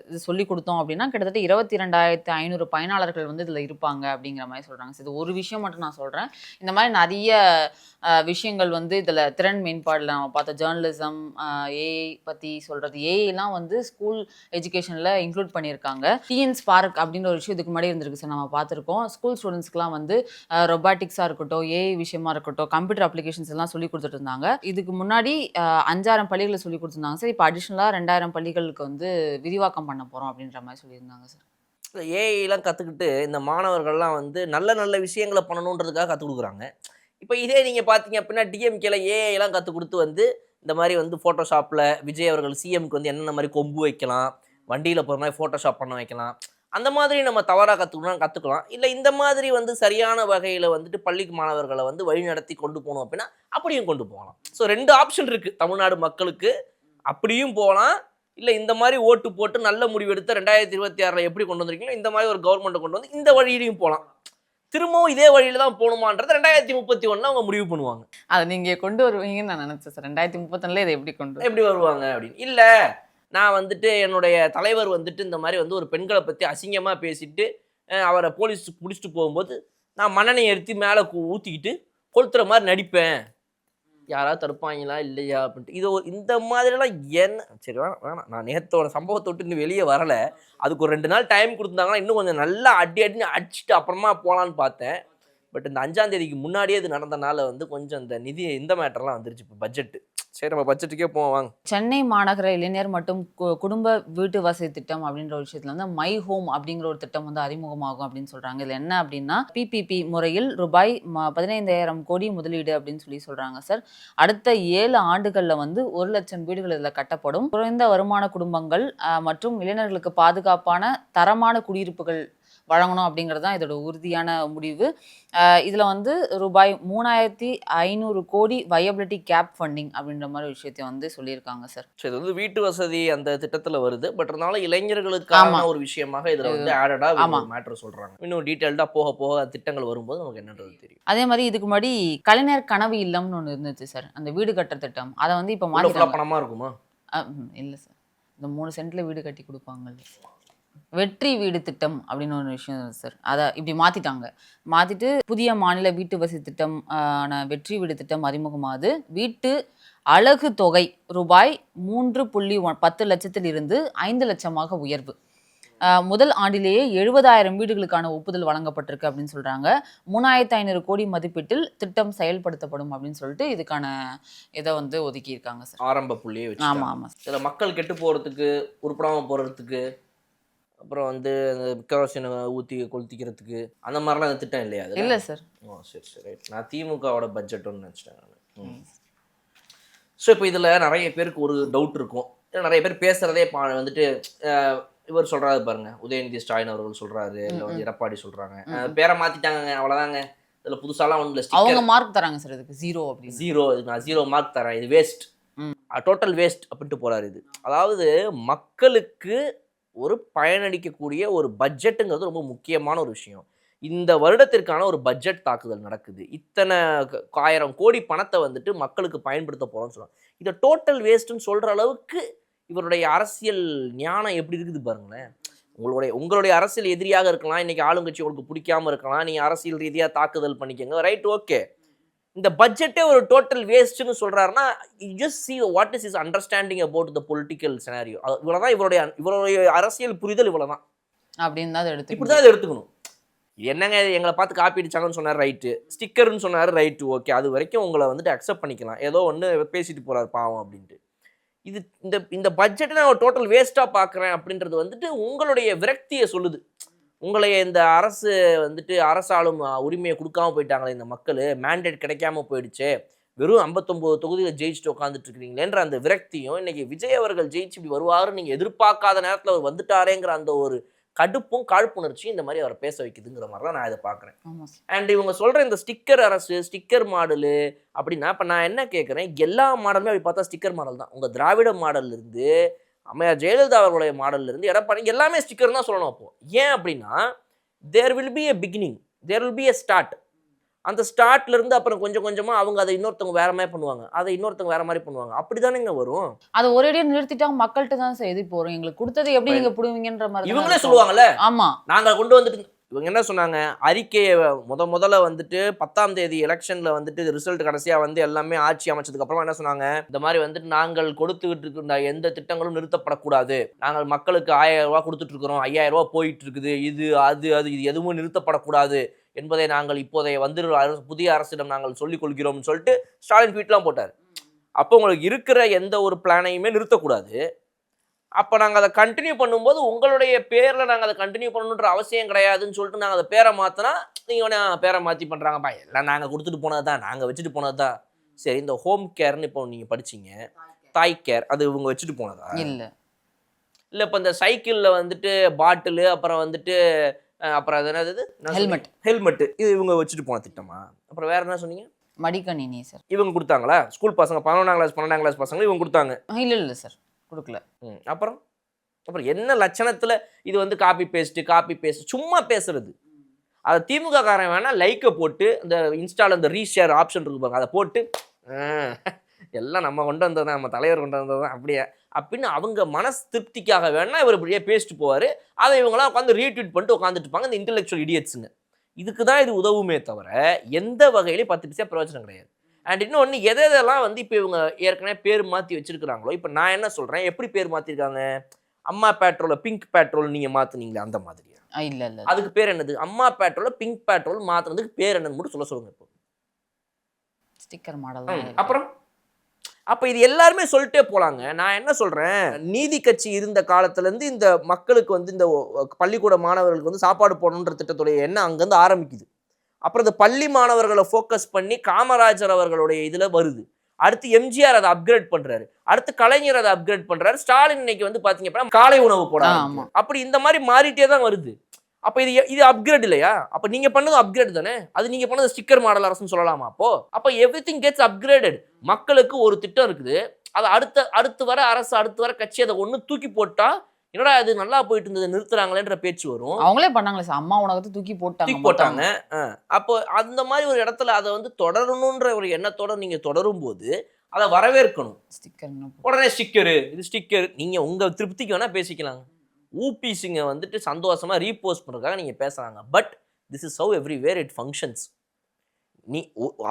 இது சொல்லி கொடுத்தோம் அப்படின்னா கிட்டத்தட்ட 22,500 பயனாளர்கள் வந்து இதில் இருப்பாங்க அப்படிங்கிற மாதிரி சொல்கிறாங்க. இது ஒரு விஷயம் மட்டும் நான் சொல்கிறேன். இந்த மாதிரி நிறைய விஷயங்கள் வந்து இதில் திறன் மேம்பாடில் நம்ம பார்த்த ஜேர்னலிசம், ஏஐ பற்றி சொல்கிறது, ஏஐலாம் வந்து ஸ்கூல் எஜுகேஷனில் இன்க்ளூட் பண்ணியிருக்காங்க. டிஎன் ஸ்பார்க் அப்படின்ற ஒரு விஷயம் இதுக்கு முன்னாடி இருந்திருக்கு சார், நம்ம பார்த்துருக்கோம். ஸ்கூல் ஸ்டூடெண்ட்ஸ்க்குலாம் வந்து ரொபாட்டிக்ஸாக இருக்கட்டும், ஏஐ விஷயமா இருக்கட்டும், கம்ப்யூட்டர் அப்ளிகேஷன்ஸ் எல்லாம் சொல்லி கொடுத்துட்டு இருந்தாங்க. இதுக்கு முன்னாடி 5000 பள்ளிகளை சொல்லி கொடுத்துருந்தாங்க சார். இப்போ அடிஷ்னலாக 2000 பள்ளிகளுக்கு வந்து விரிவாக்கம் பண்ண போகிறோம் அப்படின்ற மாதிரி சொல்லியிருந்தாங்க சார். ஏஐலாம் கற்றுக்கிட்டு இந்த மாணவர்கள்லாம் வந்து நல்ல நல்ல விஷயங்களை பண்ணணுன்றதுக்காக கற்றுக் கொடுக்குறாங்க. இப்போ இதே நீங்கள் பார்த்தீங்க அப்படின்னா டிஎம்கேல ஏஐலாம் கற்றுக் கொடுத்து வந்து இந்த மாதிரி வந்து ஃபோட்டோஷாப்பில் விஜய் அவர்கள் சிஎம்க்கு வந்து என்னென்ன மாதிரி கொம்பு வைக்கலாம், வண்டியில் போகிற மாதிரி ஃபோட்டோஷாப் பண்ண வைக்கலாம், அந்த மாதிரி நம்ம தவறாக கற்றுக்கலாம். இல்லை இந்த மாதிரி வந்து சரியான வகையில் வந்துட்டு பள்ளிக்கு மாணவர்களை வந்து வழி நடத்தி கொண்டு போகணும் அப்படின்னா அப்படியும் கொண்டு போகலாம். ஸோ 2 ஆப்ஷன் இருக்குது தமிழ்நாடு மக்களுக்கு. அப்படியும் போகலாம், இல்லை இந்த மாதிரி ஓட்டு போட்டு நல்ல முடிவு எடுத்து 2026 எப்படி கொண்டு வந்திருக்கீங்களோ இந்த மாதிரி ஒரு கவர்மெண்ட்டை கொண்டு வந்து இந்த வழியிலையும் போகலாம். திரும்பவும் இதே வழியில தான் போகணுமான்றது 2031 அவங்க முடிவு பண்ணுவாங்க. அதை நீங்கள் கொண்டு வருவீங்கன்னு நான் நினச்சேன் சார். 2031 இதை எப்படி வருவாங்க அப்படின்னு. இல்லை நான் வந்துட்டு என்னுடைய தலைவர் வந்துட்டு இந்த மாதிரி வந்து ஒரு பெண்களை பற்றி அசிங்கமாக பேசிட்டு அவரை போலீஸ் பிடிச்சிட்டு போகும்போது நான் மண்ணெண்ணெய் எடுத்து மேலே ஊற்றிக்கிட்டு கொளுத்துற மாதிரி நடிப்பேன், யாராவது தடுப்பாங்களா இல்லையா அப்படின்ட்டு. இது இந்த மாதிரிலாம் என்ன சரி வேணாம். நான் நேற்றோட சம்பவத்தை விட்டு இன்னும் வெளியே வரலை. அதுக்கு ஒரு 2 நாள் டைம் கொடுத்துருந்தாங்கன்னா இன்னும் கொஞ்சம் நல்லா அடின்னு அடிச்சுட்டு அப்புறமா போகலான்னு பார்த்தேன். பட் இந்த 5ஆம் தேதிக்கு முன்னாடியே இது நடந்தனால வந்து கொஞ்சம் இந்த நிதி இந்த மேட்டர்லாம் வந்துருச்சு. இப்போ பட்ஜெட்டு சரி நம்ம பட்ஜெட்டுக்கே போவாங்க. சென்னை மாநகர இளைஞர் மற்றும் குடும்ப வீட்டு வசதி திட்டம் அப்படின்ற ஒரு விஷயத்துல வந்து மை ஹோம் அப்படிங்கிற ஒரு திட்டம் வந்து அறிமுகமாகும் அப்படின்னு சொல்றாங்க. இதுல என்ன அப்படின்னா பிபிபி முறையில் ரூபாய் 15,000 கோடி முதலீடு அப்படின்னு சொல்றாங்க சார். அடுத்த 7 ஆண்டுகள்ல வந்து 1 லட்சம் வீடுகள் இதுல கட்டப்படும். குறைந்த வருமான குடும்பங்கள் மற்றும் இளைஞர்களுக்கு பாதுகாப்பான தரமான குடியிருப்புகள் வழங்கணும் அப்படிங்கிறது தான் இதோட உறுதியான முடிவு. இதில் வந்து ரூபாய் 3,500 கோடி வயபிலிட்டி கேப் ஃபண்டிங் அப்படின்ற மாதிரி விஷயத்தை வந்து சொல்லியிருக்காங்க சார். சரி, இது வந்து வீட்டு வசதி அந்த திட்டத்தில் வருது. பட் இருந்தாலும் இளைஞர்களுக்கான ஒரு விஷயமாக இதில் வந்து ஆடடாக மேட்டர் சொல்கிறாங்க. இன்னும் டீட்டெயில்டாக போக போக திட்டங்கள் வரும்போது நமக்கு என்னன்றது தெரியும். அதே மாதிரி இதுக்கு முன்னாடி கலைஞர் கனவு இல்லம்னு ஒன்று இருந்துச்சு சார், அந்த வீடு கட்டுற திட்டம். அதை வந்து இப்போ மாற்றி பணமாக இருக்குமா? இல்லை சார், இந்த 3 சென்ட்ல வீடு கட்டி கொடுப்பாங்க. வெற்றி வீடு திட்டம் அப்படின்னு ஒரு விஷயம் சார். அதை இப்படி மாத்திட்டு புதிய மாநில வீட்டு வசதி திட்டம் வெற்றி வீடு திட்டம் அறிமுகமாகுது. வீட்டு அழகு தொகை ரூபாய் 3.10 லட்சத்தில் இருந்து 5 லட்சமாக உயர்வு. முதல் ஆண்டிலேயே 70,000 வீடுகளுக்கான ஒப்புதல் வழங்கப்பட்டிருக்கு அப்படின்னு சொல்றாங்க. 3,500 கோடி மதிப்பீட்டில் திட்டம் செயல்படுத்தப்படும் அப்படின்னு சொல்லிட்டு இதுக்கான இதை வந்து ஒதுக்கி இருக்காங்க சார். ஆரம்ப புள்ளியே வச்சு. ஆமா ஆமா. இதில் மக்கள் கெட்டு போகிறதுக்கு, உருப்படாம போகிறதுக்கு, அப்புறம் வந்து அந்த கெரோசினை ஊற்றி கொளுத்திக்கிறதுக்கு அந்த மாதிரிலாம் அந்த திட்டம் இல்லையா? அது இல்லை சார். ஓ சரி சரி ரைட். நான் திமுகவோட பட்ஜெட்டுன்னு நினச்சிட்டேன் நான். ஸோ இப்போ இதில் நிறைய பேருக்கு ஒரு டவுட் இருக்கும். நிறைய பேர் பேசுகிறதே வந்துட்டு இவர் சொல்கிறாரு பாருங்க, உதயநிதி ஸ்டாலின் அவர்கள் சொல்கிறாரு, இல்லை வந்து எடப்பாடி சொல்கிறாங்க, பேரை மாற்றிட்டாங்க அவ்வளோதாங்க, இதில் புதுசாலாம் ஒன்றும் இல்லை, அவங்க மார்க் தராங்க சார் இதுக்கு 0 அப்படி. 0 நான் 0 மார்க் தரேன், இது வேஸ்ட், டோட்டல் வேஸ்ட் அப்படின்ட்டு போகிறாரு. இது அதாவது மக்களுக்கு ஒரு பயனளிக்கக்கூடிய ஒரு பட்ஜெட்டுங்கிறது ரொம்ப முக்கியமான ஒரு விஷயம். இந்த வருடத்திற்கான ஒரு பட்ஜெட் தாக்குதல் நடக்குது. இத்தனை 1000 கோடி பணத்தை வந்துட்டு மக்களுக்கு பயன்படுத்த போகிறோம்னு சொல்லுவாங்க. இதை டோட்டல் வேஸ்ட்டுன்னு சொல்கிற அளவுக்கு இவருடைய அரசியல் ஞானம் எப்படி இருக்குது பாருங்களேன். உங்களுடைய அரசியல் எதிரியாக இருக்கலாம், இன்னைக்கு ஆளுங்கட்சி உங்களுக்கு பிடிக்காம இருக்கலாம், நீங்கள் அரசியல் ரீதியாக தாக்குதல் பண்ணிக்கங்க, ரைட், ஓகே. இந்த பட்ஜெட்டே ஒரு டோட்டல் வேஸ்ட்னு சொல்றாருன்னா, you just see what is his understanding about the political scenario. இவ்வளவுதான் இவருடைய அரசியல் புரிதல், இவ்வளவுதான் அப்படின்னு தான் எடுத்து இப்படி தான் எடுத்துக்கணும். என்னங்க எங்களை பார்த்து காப்பி அடிச்சாங்கன்னு சொன்னார், ரைட்டு, ஸ்டிக்கர்னு சொன்னார், ரைட்டு, ஓகே, அது வரைக்கும் உங்களை வந்துட்டு அக்செப்ட் பண்ணிக்கலாம், ஏதோ ஒன்று பேசிட்டு போறாரு பாவம் அப்படின்ட்டு. இது இந்த பட்ஜெட்டை நான் டோட்டல் வேஸ்ட்டாக பார்க்குறேன் அப்படின்றது வந்துட்டு உங்களுடைய விரக்தியை சொல்லுது. உங்களை இந்த அரசு வந்துட்டு அரசாளும் உரிமையை கொடுக்காம போயிட்டாங்களே இந்த மக்கள், மேண்டேட் கிடைக்காம போயிடுச்சு, வெறும் 59 தொகுதியில் ஜெயிச்சுட்டு உட்காந்துட்டு இருக்கிறீங்களேன்ற அந்த விரக்தியும், இன்னைக்கு விஜய் அவர்கள் ஜெயிச்சு இப்படி வருவாருன்னு நீங்கள் எதிர்பார்க்காத நேரத்தில் அவர் வந்துட்டாரேங்கிற அந்த ஒரு கடுப்பும் காழ்ப்புணர்ச்சியும் இந்த மாதிரி அவரை பேச வைக்குதுங்கிற மாதிரி தான் நான் இதை பார்க்குறேன். அண்ட் இவங்க சொல்கிற இந்த ஸ்டிக்கர் அரசு, ஸ்டிக்கர் மாடலு அப்படின்னா, இப்போ நான் என்ன கேட்குறேன், எல்லா மாடலுமே அப்படி பார்த்தா ஸ்டிக்கர் மாடல் தான். உங்கள் திராவிட மாடல்லேருந்து அம்மையார் ஜெயலலிதா அவர்களுடைய மாடல்ல இருந்து எடப்பாடி எல்லாமே ஸ்டிக்கர் தான் சொல்லணும். அப்போ ஏன் அப்படின்னா, there will be a beginning, there will be a start. அந்த ஸ்டார்ட்ல இருந்து அப்புறம் கொஞ்சம் கொஞ்சமா அவங்க அதை இன்னொருத்தவங்க வேற மாதிரி பண்ணுவாங்க, அதை இன்னொருத்தவங்க வேற மாதிரி பண்ணுவாங்க, அப்படிதானேங்க வரும். அதை ஒரேடியா நிறுத்திட்டாங்க, மக்கள்கிட்ட தான் செய்தி போறோம், எங்களுக்கு கொடுத்தது எப்படி நீங்க புடுவீங்கன்ற மாதிரி இவங்களே சொல்லுவாங்கல்ல. ஆமா, நாங்க கொண்டு வந்துட்டு இவங்க என்ன சொன்னாங்க, அறிக்கையை முதல்ல வந்துட்டு 10ஆம் தேதி எலெக்ஷன்ல வந்துட்டு ரிசல்ட் கடைசியா வந்து எல்லாமே ஆட்சி அமைச்சதுக்கு அப்புறமா என்ன சொன்னாங்க, இந்த மாதிரி வந்துட்டு நாங்கள் கொடுத்துக்கிட்டு இருக்க எந்த திட்டங்களும் நிறுத்தப்படக்கூடாது, நாங்கள் மக்களுக்கு 1000 ரூபாய் கொடுத்துட்டு இருக்கிறோம், 5000 ரூபாய் போயிட்டு இருக்குது, இது இது எதுவும் நிறுத்தப்படக்கூடாது என்பதை நாங்கள் இப்போதைய வந்து புதிய அரசிடம் நாங்கள் சொல்லிக் கொள்கிறோம்னு சொல்லிட்டு ஸ்டாலின் ட்வீட்லாம் போட்டார். அப்போ உங்களுக்கு இருக்கிற எந்த ஒரு பிளானையுமே நிறுத்தக்கூடாது. அப்போ நாங்கள் அதை கண்டினியூ பண்ணும்போது உங்களுடைய பேரில் நாங்கள் அதை கண்டினியூ பண்ணணுன்ற அவசியம் கிடையாதுன்னு சொல்லிட்டு நாங்கள் அதை பேரை மாற்றினா, நீங்கள் பேரை மாற்றி பண்ணுறாங்கப்பா, எல்லாம் நாங்கள் கொடுத்துட்டு போனது தான், நாங்கள் வச்சுட்டு போனது தான். சரி, இந்த ஹோம் கேர்னு இப்போ நீங்கள் படிச்சிங்க, தாய் கேர், அது இவங்க வச்சுட்டு போனதா? இல்லை. இப்போ இந்த சைக்கிளில் வந்துட்டு பாட்டிலு, அப்புறம் வந்துட்டு அப்புறம் அது என்னது, ஹெல்மெட்டு, இது இவங்க வச்சுட்டு போன திட்டமா? அப்புறம் வேற என்ன சொன்னீங்க? மடிக்கணினி சார் இவங்க கொடுத்தாங்களா? ஸ்கூல் பசங்க 11ஆம் கிளாஸ் 12ஆம் கிளாஸ் பசங்க இவங்க கொடுத்தாங்க? இல்லை சார், கொடுக்கல. அப்புறம் என்ன லட்சணத்தில் இது வந்து காப்பி பேஸ்ட் சும்மா பேசுறது? அதை திமுக காரன் வேணா லைக்கை போட்டு இந்த இன்ஸ்டால இந்த ரீஷேர் ஆப்ஷன் இருக்கு பாருங்க, அதை போட்டு எல்லாம் நம்ம கொண்டு வந்தது, நம்ம தலைவர் கொண்டு வந்தது தான் அப்படியே அப்படின்னு அவங்க மனசு திருப்திக்காக வேணா இவர் இப்படியே பேசிட்டு போவார். அதை இவங்களாம் உட்காந்து ரீட்வீட் பண்ணிட்டு உட்காந்துட்டு இருப்பாங்க, இந்த இன்டெலெக்சுவல் இடியட்ஸுங்க. இதுக்கு தான் இது உதவுமே தவிர எந்த வகையிலையும் 10 பைசா பிரயோஜனம் கிடையாது. அண்ட் இன்னொன்று, எதெல்லாம் வந்து இப்போ இவங்க ஏற்கனவே பேர் மாற்றி வச்சிருக்கிறாங்களோ, இப்போ நான் என்ன சொல்கிறேன், எப்படி பேர் மாற்றிருக்காங்க, அம்மா பேட்ரோலை பிங்க் பேட்ரோல் நீங்கள் மாற்றினீங்களே அந்த மாதிரியா? இல்லை, அதுக்கு பேர் என்னது? அம்மா பேட்ரோலை பிங்க் பேட்ரோல் மாற்றினதுக்கு பேர் என்னன்னு மட்டும் சொல்லுங்க. இப்போ ஸ்டிக்கர் மாடல். அப்புறம் அப்போ இது எல்லாருமே சொல்லிட்டே போகலாங்க. நான் என்ன சொல்கிறேன், நீதி கட்சி இருந்த காலத்துலேருந்து இந்த மக்களுக்கு வந்து இந்த பள்ளிக்கூட மாணவர்களுக்கு வந்து சாப்பாடு போடணுன்ற திட்டத்துடைய எண்ணம் அங்கேருந்து ஆரம்பிக்குது. அப்புறம் இந்த பள்ளி மாணவர்களை ஃபோக்கஸ் பண்ணி காமராஜர் அவர்களுடைய இதில் வருது. அடுத்து எம்ஜிஆர் அதை அப்கிரேட் பண்ணுறாரு, அடுத்து கலைஞர் அதை அப்கிரேட் பண்ணுறாரு, ஸ்டாலின் இன்னைக்கு வந்து பார்த்தீங்க அப்படின்னா காலை உணவு போடாம அப்படி இந்த மாதிரி மாறிட்டே தான் வருது. அப்போ இது அப்கிரேட் இல்லையா? அப்போ நீங்கள் பண்ணது அப்கிரேட் தானே, அது நீங்கள் பண்ணது ஸ்டிக்கர் மாடல் அரசுன்னு சொல்லலாமா? அப்போ எவ்ரிதிங் கெட்ஸ் அப்கிரேடட். மக்களுக்கு ஒரு திட்டம் இருக்குது, அதை அடுத்து வர அரசு, அடுத்து வர கட்சி அதை ஒன்று தூக்கி போட்டா, என்னடா அது நல்லா போயிட்டு இருந்தது நிறுத்துறாங்களேன்ற பேச்சு வரும். அவங்களே பண்ணாங்களே சார், அம்மா உணவகத்தை தூக்கி போட்டாங்க. அப்போ அந்த மாதிரி ஒரு இடத்துல அதை வந்து தொடரணுன்ற ஒரு எண்ணத்தோட நீங்க தொடரும் போது அதை வரவேற்கணும். ஸ்டிக்கர், உடனே ஸ்டிக்கரு, இது ஸ்டிக்கர், நீங்க உங்க திருப்திக்கு வேணா பேசிக்கலாங்க. ஊபி சிங்கை வந்துட்டு சந்தோஷமா ரீபோஸ்ட் பண்றதுக்காக நீங்க பேசுறாங்க. But this is how everywhere it functions.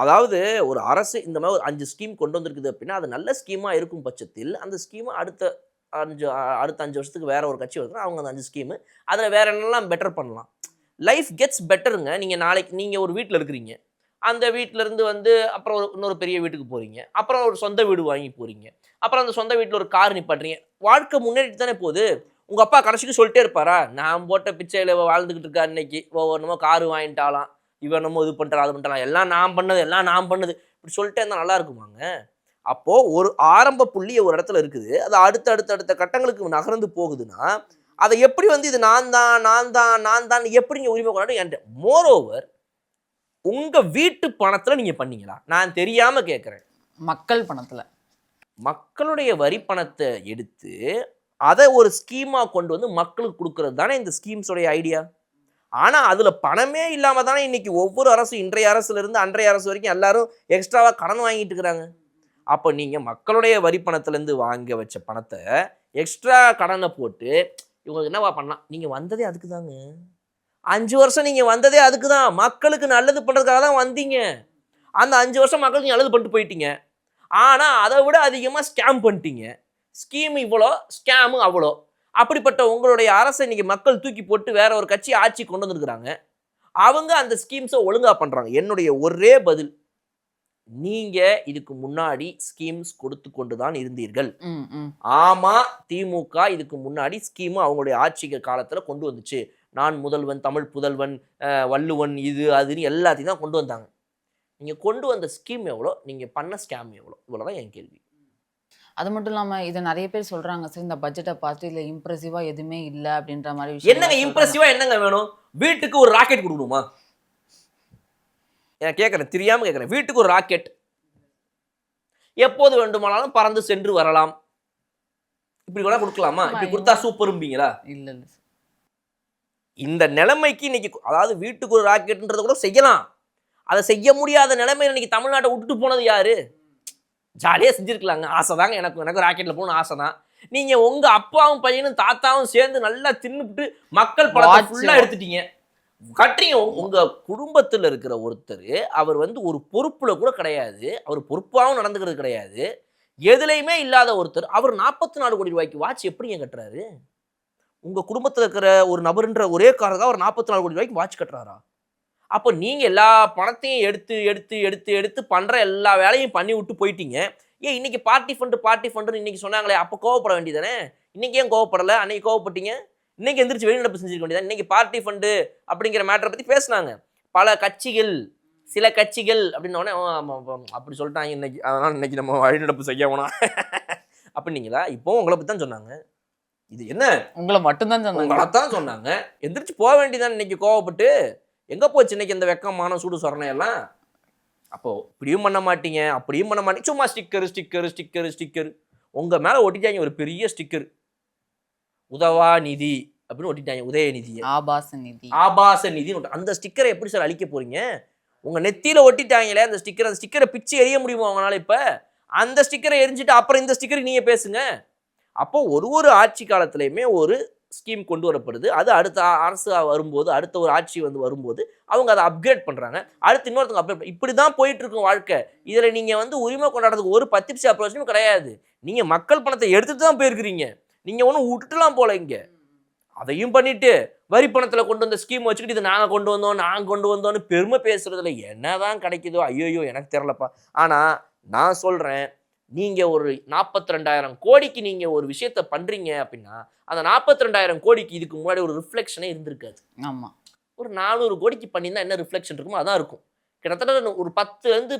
அதாவது ஒரு அரசு இந்த மாதிரி ஒரு 5 ஸ்கீம் கொண்டு வந்திருக்குது அப்படின்னா அது நல்ல ஸ்கீமா இருக்கும் பட்சத்தில் அந்த ஸ்கீமை அடுத்த 5 வருஷத்துக்கு வேற ஒரு கட்சி வருதுன்னா அவங்க அந்த 5 ஸ்கீமு அதில் வேற என்னெல்லாம் பெட்டர் பண்ணலாம். லைஃப் கெட்ஸ் பெட்டருங்க. நீங்கள் நாளைக்கு நீங்கள் ஒரு வீட்டில் இருக்கிறீங்க, அந்த வீட்டிலேருந்து வந்து அப்புறம் இன்னொரு பெரிய வீட்டுக்கு போகிறீங்க, அப்புறம் ஒரு சொந்த வீடு வாங்கி போகிறீங்க, அப்புறம் அந்த சொந்த வீட்டில் ஒரு கார் நிப்பாட்டுறீங்க. வாழ்க்கை முன்னேறிட்டு தானே போகுது. உங்கள் அப்பா கடைசிக்கு சொல்லிட்டே இருப்பாரா, நான் போட்ட பிச்சையில் வாழ்ந்துக்கிட்டு இருக்கா இன்னைக்கு, ஒவ்வொன்றுமோ காரு வாங்கிட்டாலாம், இவன் என்னமோ இது பண்ணுறா அது பண்ணுறான், எல்லாம் நான் பண்ணது இப்படி சொல்லிட்டே இருந்தால் நல்லா இருக்குமாங்க? அப்போது ஒரு ஆரம்ப புள்ளி ஒரு இடத்துல இருக்குது, அது அடுத்த கட்டங்களுக்கு நகர்ந்து போகுதுன்னா அதை எப்படி வந்து இது நான் தான் எப்படிங்க உரிமை கொண்டாடு? மோரோவர் உங்க வீட்டு பணத்துல நீங்க பண்ணீங்களா? நான் தெரியாம கேட்கிறேன். மக்கள் பணத்துல, மக்களுடைய வரி பணத்தை எடுத்து அதை ஒரு ஸ்கீமா கொண்டு வந்து மக்களுக்கு கொடுக்கறது தானே இந்த ஸ்கீம்ஸோடைய ஐடியா. ஆனா அதுல பணமே இல்லாம தானே இன்னைக்கு ஒவ்வொரு அரசும், இன்றைய அரசுல இருந்து அன்றைய அரசு வரைக்கும் எல்லாரும் எக்ஸ்ட்ராவா கடன் வாங்கிட்டு இருக்கிறாங்க. அப்போ நீங்க மக்களுடைய வரி பணத்துல இருந்து வாங்க வச்ச பணத்தை எக்ஸ்ட்ரா கடனை போட்டு இவங்களுக்கு என்னவா பண்ணலாம்? நீங்க வந்ததே அதுக்கு தாங்க. 5 வருஷம் நீங்க வந்ததே அதுக்கு தான். மக்களுக்கு நல்லது பண்றதுக்காக தான் வந்தீங்க. அந்த 5 வருஷம் மக்களுக்கு நல்லது பண்ணிட்டு போயிட்டீங்க. ஆனா அதை விட அதிகமா ஸ்கேம் பண்ணிட்டீங்க. ஸ்கீம் இவ்வளோ, ஸ்கேமு அவ்வளோ. அப்படிப்பட்ட உங்களுடைய அரசை இன்னைக்கு மக்கள் தூக்கி போட்டு வேற ஒரு கட்சி ஆட்சி கொண்டு வந்துருக்குறாங்க. அவங்க அந்த ஸ்கீம்ஸை ஒழுங்கா பண்றாங்க. என்னுடைய ஒரே பதில், நீங்க இதுக்கு முன்னாடி ஸ்கீம்ஸ் கொடுத்து கொண்டுதான் இருந்தீர்கள். ஆமா, திமுக இதுக்கு முன்னாடி ஸ்கீம் அவங்களுடைய ஆட்சி காலத்துல கொண்டு வந்துச்சு. நான் முதல்வன், தமிழ் புதல்வன், வள்ளுவன், இது அதுன்னு எல்லாத்தையும் தான் கொண்டு வந்தாங்க. நீங்க கொண்டு வந்த ஸ்கீம் எவ்வளோ, நீங்க பண்ண ஸ்கேம் எவ்வளோ, இவ்வளவுதான் என் கேள்வி. அது மட்டும் இல்லாம இதை நிறைய பேர் சொல்றாங்க சார், இந்த பட்ஜெட்டை பார்த்து இதுல இம்ப்ரெசிவா எதுவுமே இல்லை அப்படின்ற மாதிரி விஷயம். என்னங்க இம்ப்ரெசிவா என்னங்க வேணும்? வீட்டுக்கு ஒரு ராக்கெட் கொடுக்கணுமா? கேட்குறேன், தெரியாம கேட்குறேன். வீட்டுக்கு ஒரு ராக்கெட் எப்போது வேண்டுமானாலும் பறந்து சென்று வரலாம், இப்படி கூட கொடுக்கலாமா? இப்படி கொடுத்தா சூப்பரும்பீங்களா? இல்ல. இந்த நிலைமைக்கு இன்னைக்கு, அதாவது வீட்டுக்கு ஒரு ராக்கெட்ன்றதை கூட செய்யலாம், அதை செய்ய முடியாத நிலைமையில இன்னைக்கு தமிழ்நாட்டை விட்டுட்டு போனது யாரு? ஜாலியாக செஞ்சிருக்கலாங்க. ஆசை தாங்க, எனக்கு ராக்கெட்ல போகணும் ஆசை தான். நீங்க உங்க அப்பாவும் பையனும் தாத்தாவும் சேர்ந்து நல்லா தின்னுபிட்டு மக்கள் பணத்தை ஃபுல்லா எடுத்துட்டீங்க, கட்டுறீங்க. உங்க குடும்பத்தில் இருக்கிற ஒருத்தர், அவர் வந்து ஒரு பொறுப்புல கூட கிடையாது, அவர் பொறுப்பாகவும் நடந்துக்கிறது கிடையாது, எதுலையுமே இல்லாத ஒருத்தர், அவர் 44 கோடி ரூபாய்க்கு வாட்ச் எப்படிங்க கட்டுறாரு? உங்க குடும்பத்தில் இருக்கிற ஒரு நபர்ன்ற ஒரே காரணம் அவர் 44 கோடி ரூபாய்க்கு வாட்ச் கட்டுறாரா? அப்போ நீங்க எல்லா பணத்தையும் எடுத்து எடுத்து எடுத்து எடுத்து பண்ற எல்லா வேலையும் பண்ணி விட்டு போயிட்டீங்க. ஏன் இன்னைக்கு பார்ட்டி ஃபண்டு இன்னைக்கு சொன்னாங்களே, அப்போ கோவப்பட வேண்டியதானே? இன்னைக்கு ஏன் கோவப்படலை? அன்னைக்கு கோவப்பட்டீங்க. இன்னைக்கு எந்திரிச்சு வெளிநடப்பு செஞ்சிருக்க வேண்டியதான். இன்னைக்கு பார்ட்டி ஃபண்டு அப்படிங்கிற மேட்டரை பத்தி பேசினாங்க பல கட்சிகள், சில கட்சிகள் அப்படின்னோடனே அப்படி சொல்லிட்டாங்க இன்னைக்கு, அதனால இன்னைக்கு நம்ம வெளிநடப்பு செய்ய வேணாம் அப்படின்னீங்களா? இப்போ உங்களை பத்தி தான் சொன்னாங்க. இது என்ன, உங்களை மட்டும்தான் சொன்னாங்க? உங்களைத்தான் சொன்னாங்க. எந்திரிச்சு போக வேண்டியதான் இன்னைக்கு கோவப்பட்டு. எங்க போச்சு இன்னைக்கு இந்த வெக்கமான சூடு சொரணையெல்லாம்? அப்போ இப்படியும் பண்ண மாட்டீங்க, அப்படியும் பண்ண மாட்டீங்க, சும்மா ஸ்டிக்கர் உங்க மேல ஒட்டிட்டாங்க ஒரு பெரிய ஸ்டிக்கர், உதவா நிதி அப்படின்னு ஒட்டிட்டாங்க. உதயநிதி, ஆபாச நிதி. அந்த ஸ்டிக்கரை எப்படி சார் அழிக்க போறீங்க? உங்க நெத்தியில ஒட்டிட்டாங்களே அந்த ஸ்டிக்கரை பிச்சு எறிய முடியுமா அவங்களால? இப்ப அந்த ஸ்டிக்கரை எரிஞ்சிட்டு அப்புறம் இந்த ஸ்டிக்கருக்கு நீங்க பேசுங்க. அப்போ ஒரு ஆட்சி காலத்திலையுமே ஒரு ஸ்கீம் கொண்டு வரப்படுது, அது அடுத்த அரசு வரும்போது, அடுத்த ஒரு ஆட்சி வந்து வரும்போது அவங்க அதை அப்கிரேட் பண்றாங்க, அடுத்து இன்னொருத்தவங்க அப்கிரேட். இப்படிதான் போயிட்டு இருக்கும் வாழ்க்கை. இதுல நீங்க வந்து உரிமை கொண்டாடுறதுக்கு ஒரு 10 பைசா பிரயோஜனமும் கிடையாது. நீங்க மக்கள் பணத்தை எடுத்துட்டு தான் போயிருக்கிறீங்க, நீங்க ஒன்றும் விட்டுலாம் போல. இங்க அதையும் பண்ணிட்டு வரி பணத்துல கொண்டு வந்த ஸ்கீம் வச்சுக்கிட்டு இது நாங்க கொண்டு வந்தோம்னு பெருமை பேசுறதுல என்னதான் கிடைக்குதோ ஐயோ எனக்கு தெரியலப்பா. ஆனா நான் சொல்றேன், நீங்க ஒரு 42,000 கோடிக்கு நீங்க ஒரு விஷயத்த பண்றீங்க அப்படின்னா அந்த 42,000 கோடிக்கு இதுக்கு முன்னாடி ஒரு ரிஃப்ளெக்ஷனே இருந்திருக்காது. ஆமா, ஒரு 400 கோடிக்கு பண்ணியிருந்தா என்ன ரிஃப்ளெக்ஷன் இருக்குமோ அதான் இருக்கும். கிட்டத்தட்ட ஒரு 10லேருந்து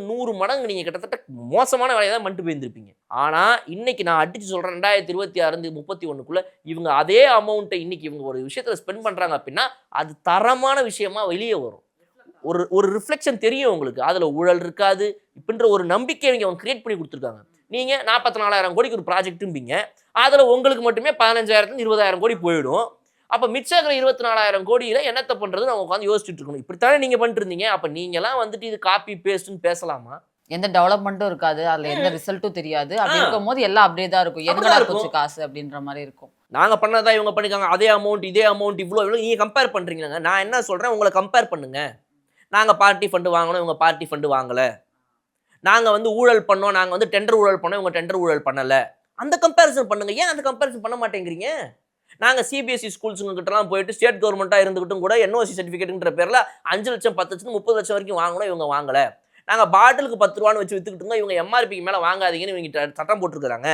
100 மடங்கு நீங்க கிட்டத்தட்ட மோசமான வேலையை தான் பண்ணிட்டு போயிருந்திருப்பீங்க. ஆனா இன்னைக்கு நான் அடிச்சு சொல்றேன், 2026 31க்குள்ள இவங்க அதே அமௌண்ட்டை இன்னைக்கு இவங்க ஒரு விஷயத்துல ஸ்பெண்ட் பண்றாங்க அப்படின்னா அது தரமான விஷயமா வெளியே வரும். ஒரு ரிஃப்ளெக்ஷன் தெரியும் உங்களுக்கு, அதுல ஊழல் இருக்காது இப்படின்ற ஒரு நம்பிக்கை அவங்க கிரியேட் பண்ணி கொடுத்துருக்காங்க. நீங்க 44,000 கோடிக்கு ஒரு ப்ராஜெக்ட்டும்பீங்க, அதுல உங்களுக்கு மட்டுமே 15,000 20,000 கோடி போயிடும். அப்ப மிச்சம் 24,000 கோடியில என்னத்தை பண்றதுன்னு அவங்க உட்காந்து யோசிச்சுட்டு இருக்கணும். இப்படித்தானே நீங்க பண்ணிட்டு இருந்தீங்க. அப்ப நீங்கலாம் வந்துட்டு இது காப்பி பேஸ்ட்னு பேசலாமா? எந்த டெவலப்மெண்ட்டும் இருக்காது, அதுல எந்த ரிசல்ட்டும் தெரியாது. அப்படி இருக்கும் போது எல்லாம் அப்படியே தான் இருக்கும், எங்கடா போச்சு காசு அப்படின்ற மாதிரி இருக்கும். நாங்கள் பண்ணதான் இவங்க பண்ணிக்காங்க, அதே அமௌண்ட் இதே அமௌண்ட் இவ்வளோ நீங்கள் கம்பேர் பண்ணுறீங்களாங்க. நான் என்ன சொல்கிறேன், உங்களை கம்பேர் பண்ணுங்க. நாங்கள் பார்ட்டி ஃபண்டு வாங்கணும், இவங்க பார்ட்டி ஃபண்டு வாங்கலை. நாங்கள் வந்து ஊழல் பண்ணோம், நாங்கள் வந்து டெண்டர் ஊழல் பண்ணோம், இவங்க டெண்டர் ஊழல் பண்ணலை. அந்த கம்பேரிசன் பண்ணுங்க. ஏன் அந்த கம்பேரிசன் பண்ண மாட்டேங்கிறீங்க? நாங்கள் சிபிஎஸ்சி ஸ்கூல்ஸுங்கிட்டலாம் போயிட்டு ஸ்டேட் கவர்மெண்ட்டாக இருந்துக்கிட்டும் கூட என்ஓசி சர்டிஃபிகேட்டுன்ற பேரில் 5 லட்சம் 10 லட்சம் 30 லட்சம் வரைக்கும் வாங்கணும், இவங்க வாங்கலை. நாங்கள் பாட்டிலுக்கு 10 ரூபான்னு வச்சு விற்றுக்கிட்டு இருந்தோம், இவங்க எம்ஆர்பிக்கு மேலே வாங்காதீங்கன்னு இவங்க சட்டம் போட்டிருக்கிறாங்க.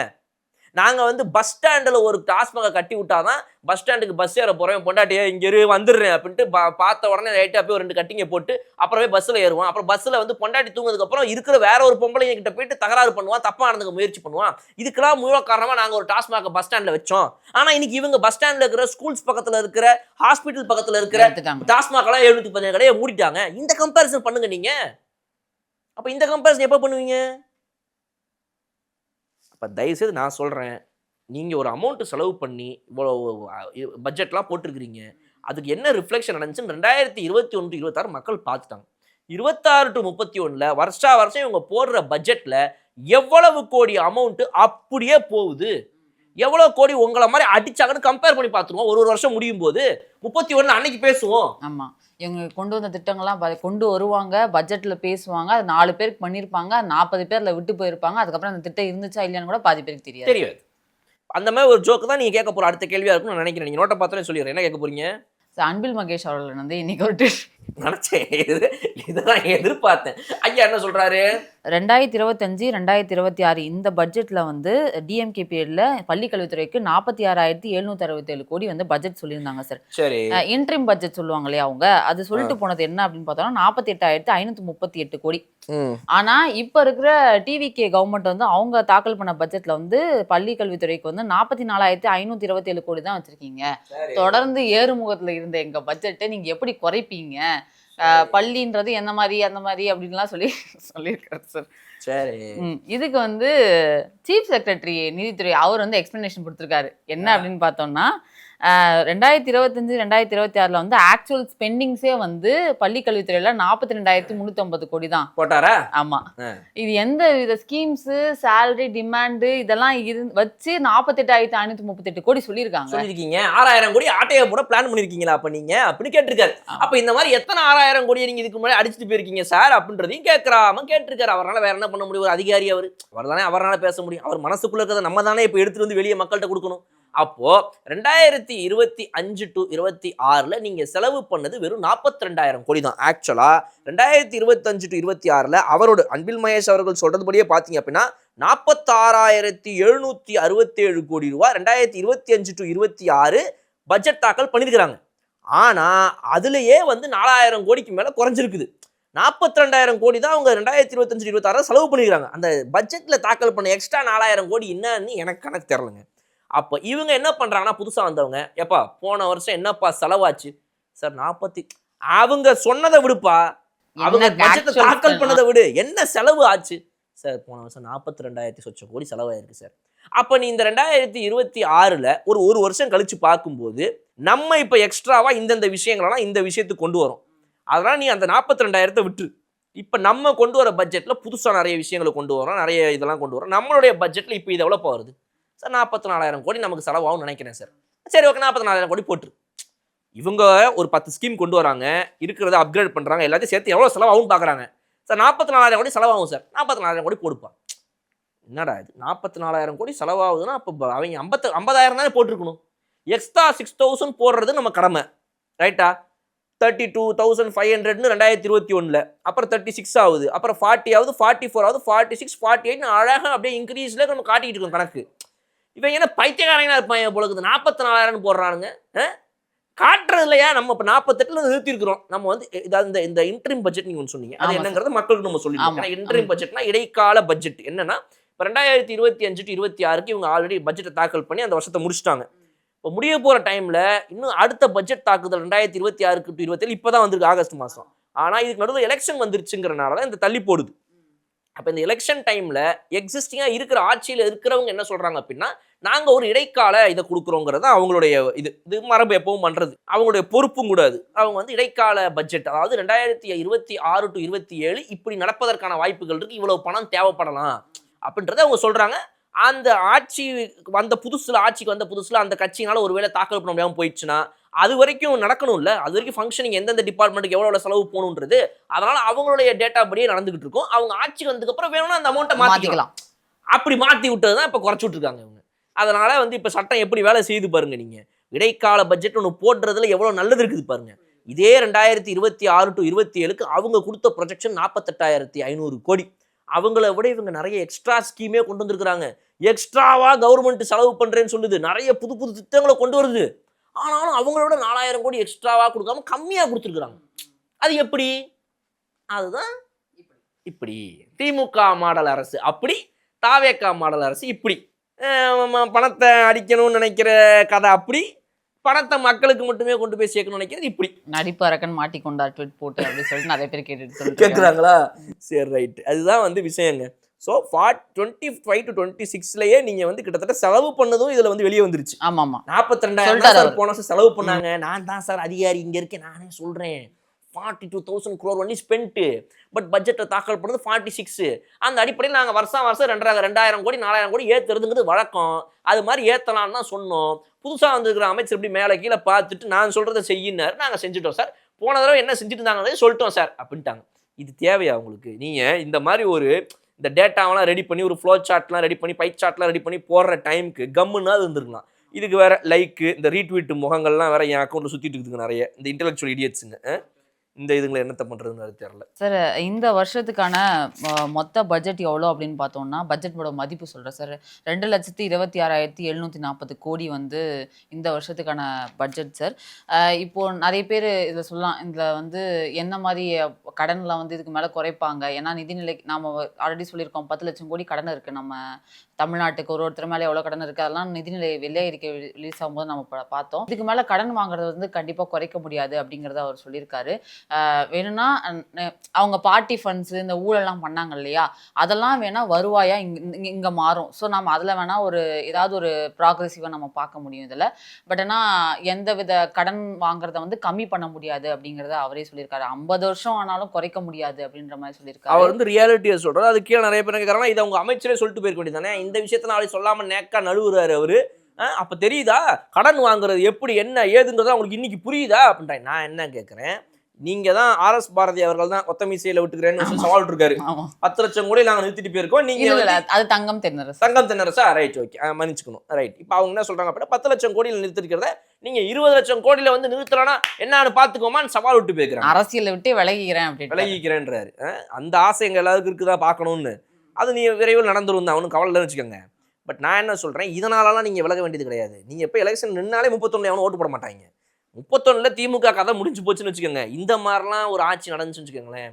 நாங்கள் வந்து பஸ் ஸ்டாண்டில் ஒரு டாஸ்மாக கட்டி விட்டாதான் பஸ் ஸ்டாண்டுக்கு பஸ் ஏற போகிறேன், பொண்டாட்டியே இங்கே வந்துடுறேன் அப்படின்ட்டு பார்த்த உடனே ரைட்டாக போய் 2 கட்டிங்க போட்டு அப்புறமே பஸ்ஸில் ஏறுவான். அப்புறம் பஸ்ஸில் வந்து பொண்டாட்டி தூங்குனதுக்கப்புறம் இருக்கிற வேற ஒரு பொம்பளைங்க கிட்ட போயிட்டு தகராறு பண்ணுவான், தப்பாக நடந்துக்க முயற்சி பண்ணுவான். இதுக்கெல்லாம் மூல காரணமாக நாங்கள் ஒரு டாஸ்மாக பஸ் ஸ்டாண்டில் வச்சோம். ஆனால் இன்னைக்கு இவங்க பஸ் ஸ்டாண்டில் இருக்கிற ஸ்கூல்ஸ் பக்கத்தில் இருக்கிற ஹாஸ்பிட்டல் பக்கத்தில் இருக்கிற டாஸ்மாகலாம் 717 கடையை மூடிட்டாங்க. இந்த கம்பேரிசன் பண்ணுங்க நீங்கள். அப்போ இந்த கம்பேரிசன் எப்போ பண்ணுவீங்க? அப்போ தயவுசெய்து நான் சொல்கிறேன், நீங்கள் ஒரு அமௌண்ட்டு செலவு பண்ணி இவ்வளோ பட்ஜெட்லாம் போட்டிருக்கிறீங்க, அதுக்கு என்ன ரிஃப்ளெக்ஷன் நடந்துச்சுன்னு 2021-26 மக்கள் பார்த்துட்டாங்க. 26 to 31 வருஷம் இவங்க போடுற பட்ஜெட்டில் எவ்வளவு கோடி அமௌண்ட்டு அப்படியே போகுது, எவ்வளோ கோடி உங்களை மாதிரி அடிச்சாங்கன்னு கம்பேர் பண்ணி பார்த்துருவோம். ஒரு வருஷம் முடியும் போது 31 அன்னைக்கு பேசுவோம். ஆமாம், இவங்க கொண்டு வந்த திட்டங்கள்லாம் கொண்டு வருவாங்க, பட்ஜெட்டில் பேசுவாங்க, அது 4 பேருக்கு பண்ணியிருப்பாங்க, 40 பேரில் விட்டு போயிருப்பாங்க. அதுக்கப்புறம் அந்த திட்டம் இருந்துச்சா இல்லையான்னு கூட பாதி பேருக்கு தெரியாது. அந்த மாதிரி ஒரு ஜோக்கு தான் நீங்கள் கேட்க போகிற அடுத்த கேள்வியாக இருக்கும்னு நான் நினைக்கிறேன். நீங்கள் நோட்டை பார்த்தோன்னே சொல்லிடுறேன், என்ன கேட்க போறீங்க? அன்பில் மகேஷ் அவர்கள் வந்து இன்னைக்கு ஒரு நினைச்சேன், இதுதான் எதிர்பார்த்தேன். ஐயா என்ன சொல்றாரு? 2025-2026 இந்த பட்ஜெட்ல வந்து டிஎம்கே பீரியட்ல பள்ளிக்கல்வித்துறைக்கு 46,767 கோடி வந்து பட்ஜெட் சொல்லியிருந்தாங்க சார். சரி, இன்ட்ரிம் பட்ஜெட் சொல்லுவாங்க இல்லையா அவங்க, அது சொல்லிட்டு போனது என்ன அப்படின்னு பார்த்தோம்னா 48,538 கோடி. ஆனா இப்ப இருக்கிற டிவிகே கவர்மெண்ட் வந்து அவங்க தாக்கல் பண்ண பட்ஜெட்ல வந்து பள்ளிக்கல்வித்துறைக்கு வந்து 44,527 கோடி தான் வச்சிருக்கீங்க. தொடர்ந்து ஏறுமுகத்துல இருந்த எங்க பட்ஜெட்டை நீங்க எப்படி குறைப்பீங்க, பள்ளின்றது என்ன மாதிரி அந்த மாதிரி அப்படின்லாம் சொல்லியிருக்காரு சார். சரி, இதுக்கு வந்து சீஃப் செக்ரட்டரி நிதித்துறை அவர் வந்து எக்ஸ்பிளனேஷன் கொடுத்துருக்காரு. என்ன அப்படின்னு பார்த்தோம்னா 2025-2026 வந்து ஆக்சுவல் ஸ்பெண்டிங்ஸே வந்து பள்ளிக்கல்வித்துறையில 42,350 கோடி தான் போட்டாரா? ஆமா, இது எந்த வித ஸ்கீம்ஸ், சேலரி, டிமாண்ட் இதெல்லாம் வச்சு 48,538 கோடி சொல்லியிருக்காங்க. 6,000 கோடி ஆட்டையை போட பிளான் பண்ணிருக்கீங்களா அப்ப நீங்க அப்படின்னு கேட்டிருக்காரு. அப்ப இந்த மாதிரி எத்தனை 6,000 கோடியை நீங்க இதுக்கு முன்னாடி அடிச்சுட்டு போயிருக்கீங்க சார் அப்படின்றதையும் கேட்டிருக்காரு. அவரால் வேற என்ன பண்ண முடியும்? ஒரு அதிகாரி அவர் தானே, அவரால் பேச முடியும். அவர் மனசுக்குள்ள இருக்கிறத நம்ம தானே இப்ப எடுத்துட்டு வந்து வெளியே மக்கள்கிட்ட கொடுக்கணும். அப்போ 2025 to 26 நீங்க செலவு பண்ணது வெறும் 42,000 கோடி தான். ஆக்சுவலா 2025 to 26 அவரோட அன்பில் மகேஷ் அவர்கள் சொல்றதுபடியே பாத்தீங்க அப்படின்னா 46,767 கோடி ரூபாய் 2025 to 26 பட்ஜெட் தாக்கல் பண்ணிருக்கிறாங்க. ஆனா அதுலயே வந்து 4,000 கோடிக்கு மேல குறைஞ்சிருக்குது. 42,000 கோடி தான் அவங்க 2025-26 செலவு பண்ணிருக்காங்க. அந்த பட்ஜெட்ல தாக்கல் பண்ண எக்ஸ்ட்ரா 4,000 கோடி என்னன்னு எனக்கு கணக்கு தெரியலங்க. அப்போ இவங்க என்ன பண்றாங்கன்னா, புதுசா வந்தவங்க, எப்பா போன வருஷம் என்னப்பா செலவாச்சு சார்? அவங்க சொன்னதை விடுப்பா, அவங்க பட்ஜெட்டை தாக்கல் பண்ணதை விடு, என்ன செலவு ஆச்சு சார்? போன வருஷம் 42,000 சொச்ச கோடி செலவாயிருக்கு சார். அப்ப நீ இந்த 2026 ஒரு வருஷம் கழிச்சு பார்க்கும்போது நம்ம இப்ப எக்ஸ்ட்ராவா இந்தந்த விஷயங்களெல்லாம் இந்த விஷயத்துக்கு கொண்டு வரோம். அதனால நீ அந்த 42,000 விட்டு இப்ப நம்ம கொண்டு வர பட்ஜெட்ல புதுசா நிறைய விஷயங்களை கொண்டு வரோம், நிறைய இதெல்லாம் கொண்டு வரோம். நம்மளுடைய பட்ஜெட்ல இப்ப இது எவ்வளவு வருது சார்? 44,000 கோடி நமக்கு செலவாகும்னு நினைக்கிறேன் சார். சரி, ஓகே, 44,000 கோடி போட்டு. இவங்க ஒரு 10 ஸ்கீம் கொண்டு வராங்க, இருக்கிறத அப்கிரேட் பண்றாங்க, எல்லாத்தையும் சேர்த்து எவ்வளவு செலவாகும் பாக்குறாங்க சார். 44,000 கோடி செலவாகும் சார். 44,000 கோடி போடுப்பா. என்னடா இது 44,000 கோடி செலவாகுதுன்னா அப்ப அவங்க 50,000 தானே போட்டிருக்கணும். எக்ஸ்ட்ரா 6,000 போடுறது நம்ம கடமை, ரைட்டா? 32,500 2021 அப்புறம் 36 ஆகுது, அப்புறம் 40 ஆகுது, 44 ஆகுது, 46, 48 அழகா அப்படியே இன்க்ரீஸ்ல நம்ம காட்டிட்டு இருக்கோம் கணக்கு. இவங்க என்ன பைத்தியக்காரங்களா இருப்பாங்க போல இருக்குது. 44,000 போடுறானுங்க, காட்டுறது இல்லையா? நம்ம இப்போ 48 நிறுத்தி இருக்கிறோம். நம்ம வந்து இந்த இன்டரிம் பட்ஜெட் நீங்க ஒன்று சொன்னீங்க, அது என்னங்கிறது மக்களுக்கு நம்ம சொல்லிடுவோம். ஏன்னா இன்டரிம் பட்ஜெட்னா இடைக்கால பட்ஜெட். என்னன்னா இப்போ 2025 to 26 இவங்க ஆல்ரெடி பட்ஜெட்டை தாக்கல் பண்ணி அந்த வருஷத்தை முடிச்சுட்டாங்க. இப்போ முடிய போகிற டைமில் இன்னும் அடுத்த பட்ஜெட் தாக்குதல் 2026 to 27 இப்போ தான் வந்திருக்கு, ஆகஸ்ட் மாதம். ஆனால் இதுக்கு நடுவில் எலெக்ஷன் வந்துருச்சுங்கிறனால தான் இந்த தள்ளி போடுது. அப்போ இந்த எலெக்ஷன் டைமில் எக்ஸிஸ்டிங்காக இருக்கிற ஆட்சியில் இருக்கிறவங்க என்ன சொல்கிறாங்க அப்படின்னா, நாங்கள் ஒரு இடைக்கால இதை கொடுக்குறோங்கிறது அவங்களுடைய இது மரபு எப்பவும் பண்ணுறது, அவங்களுடைய பொறுப்பும் கூடாது. அவங்க வந்து இடைக்கால பட்ஜெட், அதாவது 2026 to 27 இப்படி நடப்பதற்கான வாய்ப்புகள் இருக்குது, இவ்வளவு பணம் தேவைப்படலாம் அப்படின்றத அவங்க சொல்கிறாங்க. அந்த ஆட்சிக்கு வந்த புதுசுல அந்த கட்சியினால ஒருவேளை தாக்கல் பண்ண முடியாமல் போயிடுச்சுன்னா அது வரைக்கும் நடக்கணும்ல, அது வரைக்கும் ஃபங்க்ஷனிங் எந்தெந்த டிபார்ட்மெண்ட்டுக்கு எவ்வளோ செலவு போகணுன்றது, அதனால அவங்களுடைய டேட்டா படியே நடந்துகிட்டு இருக்கும். அவங்க ஆட்சிக்கு வந்ததுக்கு அப்புறம் வேணும்னா அந்த அமௌண்ட்டை மாத்திக்கலாம். அப்படி மாத்தி விட்டது தான் இப்ப குறைச்சு விட்டுருக்காங்க இவங்க. அதனால வந்து இப்ப சட்டம் எப்படி வேலை செய்து பாருங்க நீங்க. இடைக்கால பட்ஜெட் ஒன்று போடுறதுல எவ்வளவு நல்லது இருக்குது பாருங்க. இதே 2026 to 27க்கு அவங்க கொடுத்த ப்ரொஜெக்ஷன் 48,500 கோடி. அவங்கள விட இவங்க நிறைய எக்ஸ்ட்ரா ஸ்கீமே கொண்டு வந்திருக்கிறாங்க. எக்ஸ்ட்ராவா கவர்மெண்ட் செலவு பண்றேன்னு சொல்லுது, நிறைய புது புது திட்டங்களை கொண்டு வருது. ஆனாலும் அவங்களோட 4,000 கோடி எக்ஸ்ட்ராவா கொடுக்காம கம்மியா கொடுத்துருக்காங்க. அது எப்படி? அதுதான் இப்படி திமுக மாடல் அரசு அப்படி, தாவேகா மாடல் அரசு இப்படி. பணத்தை அடிக்கணும்னு நினைக்கிற கதை அப்படி, பணத்தை மக்களுக்கு மட்டுமே கொண்டு போய் சேர்க்கணும்னு நினைக்கிறது இப்படி. நடிப்பு அரக்கன் மாட்டிக்கொண்டார் ட்வீட் போட்டு அப்படின்னு சொல்லிட்டு நிறைய பேர் கேட்குறாங்களா? சரி, ரைட். அதுதான் வந்து விஷயங்க. ஸோ 25 to 26லயே நீங்க வந்து கிட்டத்தட்ட செலவு பண்ணதும் இதுல வந்து வெளியே வந்துருச்சு. ஆமா ஆமா 42,000 போன வருஷம் செலவு பண்ணாங்க. நான் தான் சார் அதிகாரி இங்க இருக்கேன், நானே சொல்றேன். 42,000 crore ஒன்லி ஸ்பெண்ட். பட் பட்ஜெட்டை தாக்கல் பண்ணது 46. அந்த அடிப்படையில் நாங்கள் வருஷம் 2,000 கோடி 4,000 கோடி ஏற்றுறதுங்கிறது வழக்கம். அது மாதிரி ஏற்றலான்னு தான் சொன்னோம். புதுசாக வந்துருக்கிற அமைச்சர் இப்படி மேலே கீழே பார்த்துட்டு நான் சொல்கிறத செய்யினார், நாங்கள் செஞ்சுட்டோம் சார், போன தடவை என்ன செஞ்சுட்டு இருந்தாங்க சொல்லிட்டோம் சார் அப்படின்ட்டாங்க. இது தேவையா உங்களுக்கு? நீங்கள் இந்த மாதிரி இந்த டேட்டாவெல்லாம் ரெடி பண்ணி ஒரு ஃப்ளோ சார்ட்லாம் ரெடி பண்ணி பை சார்ட்லாம் ரெடி பண்ணி போடுற டைமுக்கு கம்முன்னா இருந்துருக்கலாம். இதுக்கு வேற லைக்கு இந்த ரீட்வீட் முகங்கள்லாம் வேற என் அக்கௌண்ட்டில் சுற்றிட்டு இருக்குதுங்க நிறைய, இந்த இன்டெலெக்சுவல் இடியட்ஸுங்க. இந்த இதுங்களை என்னத்த பண்ணுறதுன்னு தெரியல சார். இந்த வருஷத்துக்கான மொத்த பட்ஜெட் எவ்வளோ அப்படின்னு பார்த்தோம்னா, பட்ஜெட்டோட மதிப்பு சொல்கிறேன் சார், 2,26,740 கோடி வந்து இந்த வருஷத்துக்கான பட்ஜெட் சார். இப்போது நிறைய பேர் இதில் சொல்லலாம், இதில் வந்து என்ன மாதிரி கடனில் வந்து இதுக்கு மேலே குறைப்பாங்க. ஏன்னா நிதிநிலை நாம் ஆல்ரெடி சொல்லியிருக்கோம், 10 லட்சம் கோடி கடன் இருக்குது நம்ம தமிழ்நாட்டுக்கு. ஒருத்தர் மேலே எவ்வளோ கடன் இருக்குது அதெல்லாம் நிதிநிலை வெள்ளையறிக்கை ரிலீஸ் ஆகும்போது நம்ம பார்த்தோம். இதுக்கு மேலே கடன் வாங்குறது வந்து கண்டிப்பாக குறைக்க முடியாது அப்படிங்கிறத அவர் சொல்லியிருக்காரு. வேணும்னா அவங்க பார்ட்டி ஃபண்ட்ஸ் இந்த ஊழல்லாம் பண்ணாங்க இல்லையா, அதெல்லாம் வேணா வருவாயா இங்க மாறும். ஸோ நம்ம அதில் வேணா ஏதாவது ஒரு ப்ராக்ரெசிவாக நம்ம பார்க்க முடியும் இதில். பட் ஆனால் எந்த வித கடன் வாங்குறத வந்து கம்மி பண்ண முடியாது அப்படிங்கிறத அவரே சொல்லியிருக்காரு. 50 வருஷம் ஆனாலும் குறைக்க முடியாது அப்படின்ற மாதிரி சொல்லியிருக்காரு. அவர் வந்து ரியாலிட்டியை சொல்றாரு. அது கீழே நிறைய பேர் கேட்கறாங்க, இதை அவங்க அமைச்சரே சொல்லிட்டு போயிருக்க வேண்டியதானே. இந்த விஷயத்த நாளை சொல்லாம நேக்கா நழுவுறாரு அவரு. அப்ப தெரியுதா கடன் வாங்குறது எப்படி என்ன ஏதுங்கிறத உங்களுக்கு இன்னைக்கு புரியுதா அப்படின்றாங்க. நான் என்ன கேட்கிறேன், நீங்க தான் RS பாரதி அவர்கள் தான் ஒத்தமீசையில விட்டுக்கிறேன்னு சவால் இருக்காரு. 10 லட்சம் கோடி நாங்க நிறுத்திட்டு போயிருக்கோம். நீங்க அது தங்கம் தென்னரசா ரைட், ஓகே, மன்னிச்சுக்கணும், ரைட். இப்ப அவங்க என்ன சொல்றாங்க அப்படின்னா 10 லட்சம் கோடியில் நிறுத்திருக்கிறத நீங்க 20 லட்சம் கோடியில வந்து நிறுத்தலனா என்னன்னு பாத்துக்கோமான்னு சவால் விட்டு போயிருக்காங்க. அரசியலை விட்டு விலகிக்கிறேன்றாரு. அந்த ஆசை எங்க எல்லாருக்கும் இருக்குதா பார்க்கணும்னு. அது நீ விரைவில் நடந்துரும் தான், அவனுக்கு கவலை வச்சுக்கோங்க. பட் நான் என்ன சொல்றேன், இதனாலலாம் நீங்க விலக வேண்டியது கிடையாது. நீங்க எப்ப எலெக்ஷன் நின்னாலே 31 எவனும் ஓட்டு போட மாட்டாங்க. 31 திமுக கதை முடிஞ்சு போச்சுன்னு வச்சுக்கோங்க. இந்த மாதிரிலாம் ஒரு ஆட்சி நடந்துச்சுன்னு வச்சுக்கோங்களேன்.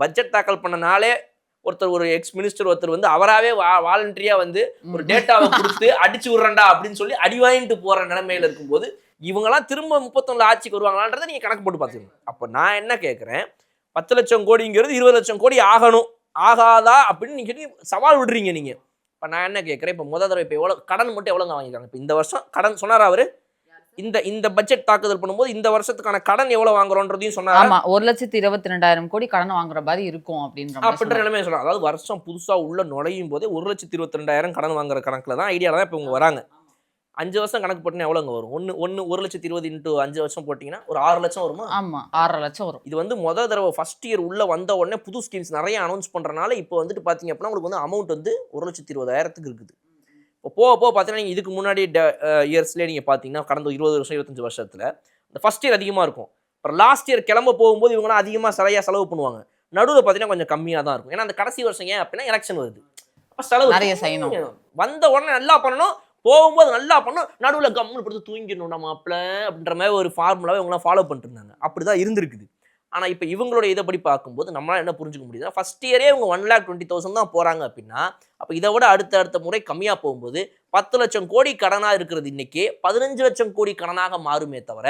பட்ஜெட் தாக்கல் பண்ணனாலே ஒரு எக்ஸ் மினிஸ்டர் வந்து அவராகவே வாலண்டரியா வந்து ஒரு டேட்டாவை கொடுத்து அடிச்சு விடுறா அப்படின்னு சொல்லி அடி வாங்கிட்டு போற நிலைமையில இருக்கும்போது இவங்கெல்லாம் திரும்ப 31 ஆட்சிக்கு வருவாங்களான்றதை நீங்க கணக்கு போட்டு பார்த்துக்கணும். அப்போ நான் என்ன கேட்குறேன், 10 லட்சம் கோடிங்கிறது 20 லட்சம் கோடி ஆகணும், ஆகாதா அப்படின்னு நீங்க சவால் விடுறீங்க நீங்க. இப்போ நான் என்ன கேட்குறேன், இப்போ முதல் தடவை இப்போ எவ்வளோ கடன் மட்டும் எவ்வளோங்க வாங்கியிருக்காங்க? இப்போ இந்த வருஷம் கடன் சொன்னாரா அவரு? இந்த பட்ஜெட் தாக்குதல் பண்ணும்போது இந்த வருஷத்துக்கான கடன் எவ்வளவு வாங்குறோன்றதையும் சொன்னாங்க. ஆமா, 1,22,200 கோடி கடன் வாங்குற மாதிரி இருக்கும் அப்படின்ற நிலைமையை சொன்னாங்க. அதாவது வருஷம் புதுசா உள்ள நுழையும் போதே 1,22,200 கடன் வாங்குற கணக்குல தான் ஐடியால தான் இப்போ இவங்க வராங்க. 5 வருஷம் கணக்கு போட்டீங்கன்னா எவ்வளோங்க வரும்? 1,20,20 இன்ட்டு 5 வருஷம் போட்டிங்கன்னா ஒரு 6 லட்சம் வருமா? ஆமா, 6 லட்சம் வரும். இது வந்து முதல் தடவை ஃபர்ஸ்ட் இயர் உள்ள வந்த உடனே புது ஸ்கீம்ஸ் நிறைய அனௌன்ஸ் பண்றதுனால இப்போ வந்துட்டு பார்த்தீங்க அப்படின்னா உங்களுக்கு வந்து அமௌண்ட் வந்து 1,20,000 இருக்குது. இப்போ போக பார்த்தீங்கன்னா நீங்கள் இதுக்கு முன்னாடி இயர்ஸ்லேயே நீங்கள் பார்த்தீங்கன்னா கடந்த 20 வருஷம் 25 வருஷத்தில் இந்த ஃபர்ஸ்ட் இயர் அதிகமாக இருக்கும். அப்புறம் லாஸ்ட் இயர் கிளம்ப போகும்போது இவங்களாம் அதிகமாக சரியாக செலவு பண்ணுவாங்க. நடுவில் பார்த்தீங்கன்னா கொஞ்சம் கம்மியாக தான் இருக்கும். ஏன்னா அந்த கடைசி வருஷம் ஏன் அப்படின்னா எலெக்ஷன் வருது, அப்போ செலவு நிறைய செய்யணும். வந்த உடனே நல்லா பண்ணணும், போகும்போது நல்லா பண்ணணும், நடுவில் கம்முன்னு படுத்து தூங்கிடணும் மாப்பிள்ள அப்படின்ற மாதிரி ஒரு ஃபார்முலாவை இவங்களாம் ஃபாலோ பண்ணிட்டு இருந்தாங்க. அப்படி தான் இருந்திருக்குது. ஆனால் இப்போ இவங்களோட இதைப்படி பார்க்கும்போது நம்மளால் என்ன புரிஞ்சுக்க முடியுதுன்னா, ஃபர்ஸ்ட் இயரே இவங்க 1,20,000 தான் போகிறாங்க அப்படின்னா, அப்போ இதை விட அடுத்த முறை கம்மியாக போகும்போது 10 லட்சம் கோடி கடனாக இருக்கிறது இன்னைக்கு 15 லட்சம் கோடி கடனாக மாறுமே தவிர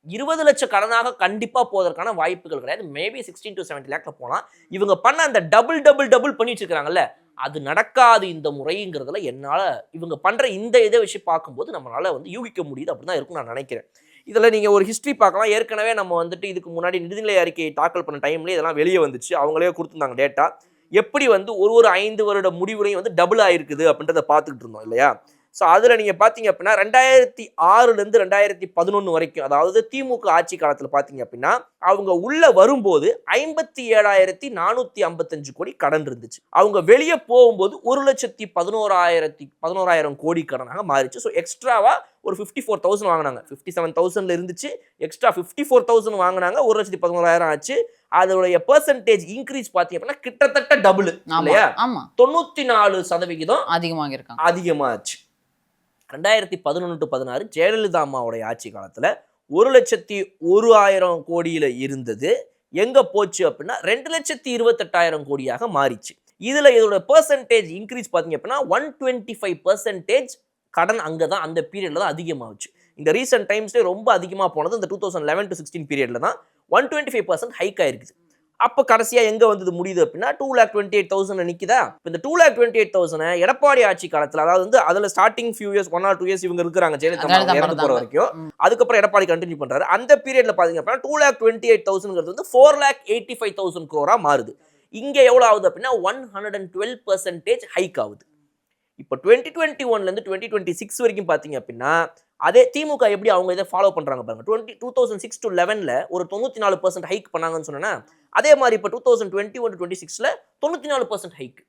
20 லட்சம் கடனாக கண்டிப்பாக போவதற்கான வாய்ப்புகள் கிடையாது. மேபி 16 to 70 லேக்ல போகலாம். இவங்க பண்ண அந்த டபுள் பண்ணிட்டு இருக்காங்கல்ல, அது நடக்காது இந்த முறைங்கிறதுல என்னால் இவங்க பண்ணுற இந்த இதை வச்சு பார்க்கும்போது நம்மளால் வந்து யூகிக்க முடியுது. அப்படி தான் இருக்குன்னு நான் நினைக்கிறேன். இதில் நீங்கள் ஒரு ஹிஸ்ட்ரி பார்க்கலாம். ஏற்கனவே நம்ம வந்துட்டு இதுக்கு முன்னாடி நிதிநிலை அறிக்கையை தாக்கல் பண்ண டைம்லேயே இதெல்லாம் வெளியே வந்துச்சு, அவங்களே கொடுத்துருந்தாங்க டேட்டா. எப்படி வந்து ஒரு 5 வருட முடிவுலையும் வந்து டபுள் ஆயிருக்குது அப்படின்றத பார்த்துக்கிட்டு இருந்தோம் இல்லையா? ஸோ அதில் நீங்கள் பார்த்தீங்க அப்படின்னா 2006லேருந்து 2011 வரைக்கும், அதாவது திமுக ஆட்சி காலத்தில் பார்த்தீங்க அப்படின்னா அவங்க உள்ள வரும்போது 57,455 கோடி கடன் இருந்துச்சு. அவங்க வெளியே போகும்போது 1,11,1000 கோடி கடனாக மாறிச்சு. ஸோ எக்ஸ்ட்ராவா ஒரு 54,000 வாங்கினாங்க. 57,000ல இருந்துச்சு, எக்ஸ்ட்ரா 54,000 வாங்கினாங்க, 1,11,000 ஆச்சு. அதோடைய பெர்சன்டேஜ் இன்க்ரீஸ் பார்த்தீங்க அப்படின்னா கிட்டத்தட்ட டபுள் இல்லையா? 94% அதிகமாச்சு. 2011 to 16 ஜெயலலிதா அம்மாவுடைய ஆட்சி காலத்தில் 1,01,000 கோடியில் இருந்தது எங்க போச்சு அப்படின்னா 2,28,000 கோடியாக மாறிச்சு. இதுல இதோட பெர்சன்டேஜ் இன்க்ரீஸ் பார்த்தீங்க அப்படின்னா 125% கடன் அங்கே தான் அந்த பீரியட்ல தான் அதிகமாகுச்சு. இந்த ரீசெண்ட் டைம்ஸ்லேயே ரொம்ப அதிகமாக போனது இந்த 2011 to 16 பீரியட்ல தான் 125% ஹைக் ஆயிருக்குது. அப்போ கடைசியாக எங்கே வந்தது முடியுது அப்படின்னா 2,28,000 நிற்குதா? இந்த 2,28,000 எடப்பாடி ஆட்சி காலத்தில், அதாவது வந்து அதில் starting few years 1 or 2 years இவங்க இருக்கிறாங்க ஜெயலலிதா இறந்து போகிற வரைக்கும், அதுக்கப்புறம் எடப்பாடி கண்டினியூ பண்ணுறாரு. அந்த பீரியட்ல பார்த்தீங்க அப்படின்னா 2,28,000 வந்து 4,85,000 crore மாறுது. இங்கே எவ்வளோ ஆகுது அப்படின்னா 112% ஹைக் ஆகுது. இப்போ 2021லேருந்து 2026 வரைக்கும் பார்த்தீங்க அப்படின்னா அதே திமுக எப்படி அவங்க இதை ஃபாலோ பண்ணுறாங்க பாருங்க. 2006 to 11ல ஒரு 94% ஹைக் பண்ணாங்கன்னு சொன்னா, அதே மாதிரி இப்போ 2021 to 26ல 94% ஹைக்.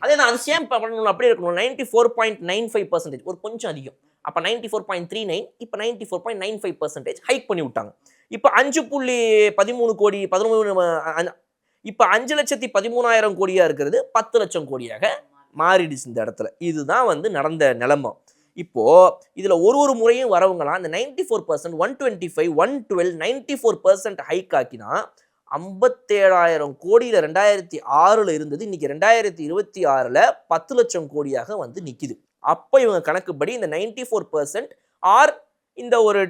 அதே தான், அது சேம் பண்ணணும், அப்படியே இருக்கணும். 94.95% ஒரு கொஞ்சம் அதிகம். அப்போ 94.39, இப்போ 94.95% ஹைக் பண்ணி விட்டாங்க. இப்போ 5.13 கோடி 13 இப்போ 5,13,000 கோடியாக இருக்கிறது 10 லட்சம் கோடியாக மாறிடுச்சு இந்த இடத்துல. இதுதான் வந்து நடந்த நிலைமை. இப்போ இதுல ஒரு முறையும் வரவங்களாம் அந்த 94%, 125, 112, 94% ஹைக் ஆக்கினா 57,000 கோடியில 2006ல இருந்தது இன்னைக்கு 2026ல 10 லட்சம் கோடியாக வந்து நிக்குது. அப்ப இவங்க கணக்குப்படி இந்த 94% ஆர் இந்த ஒரு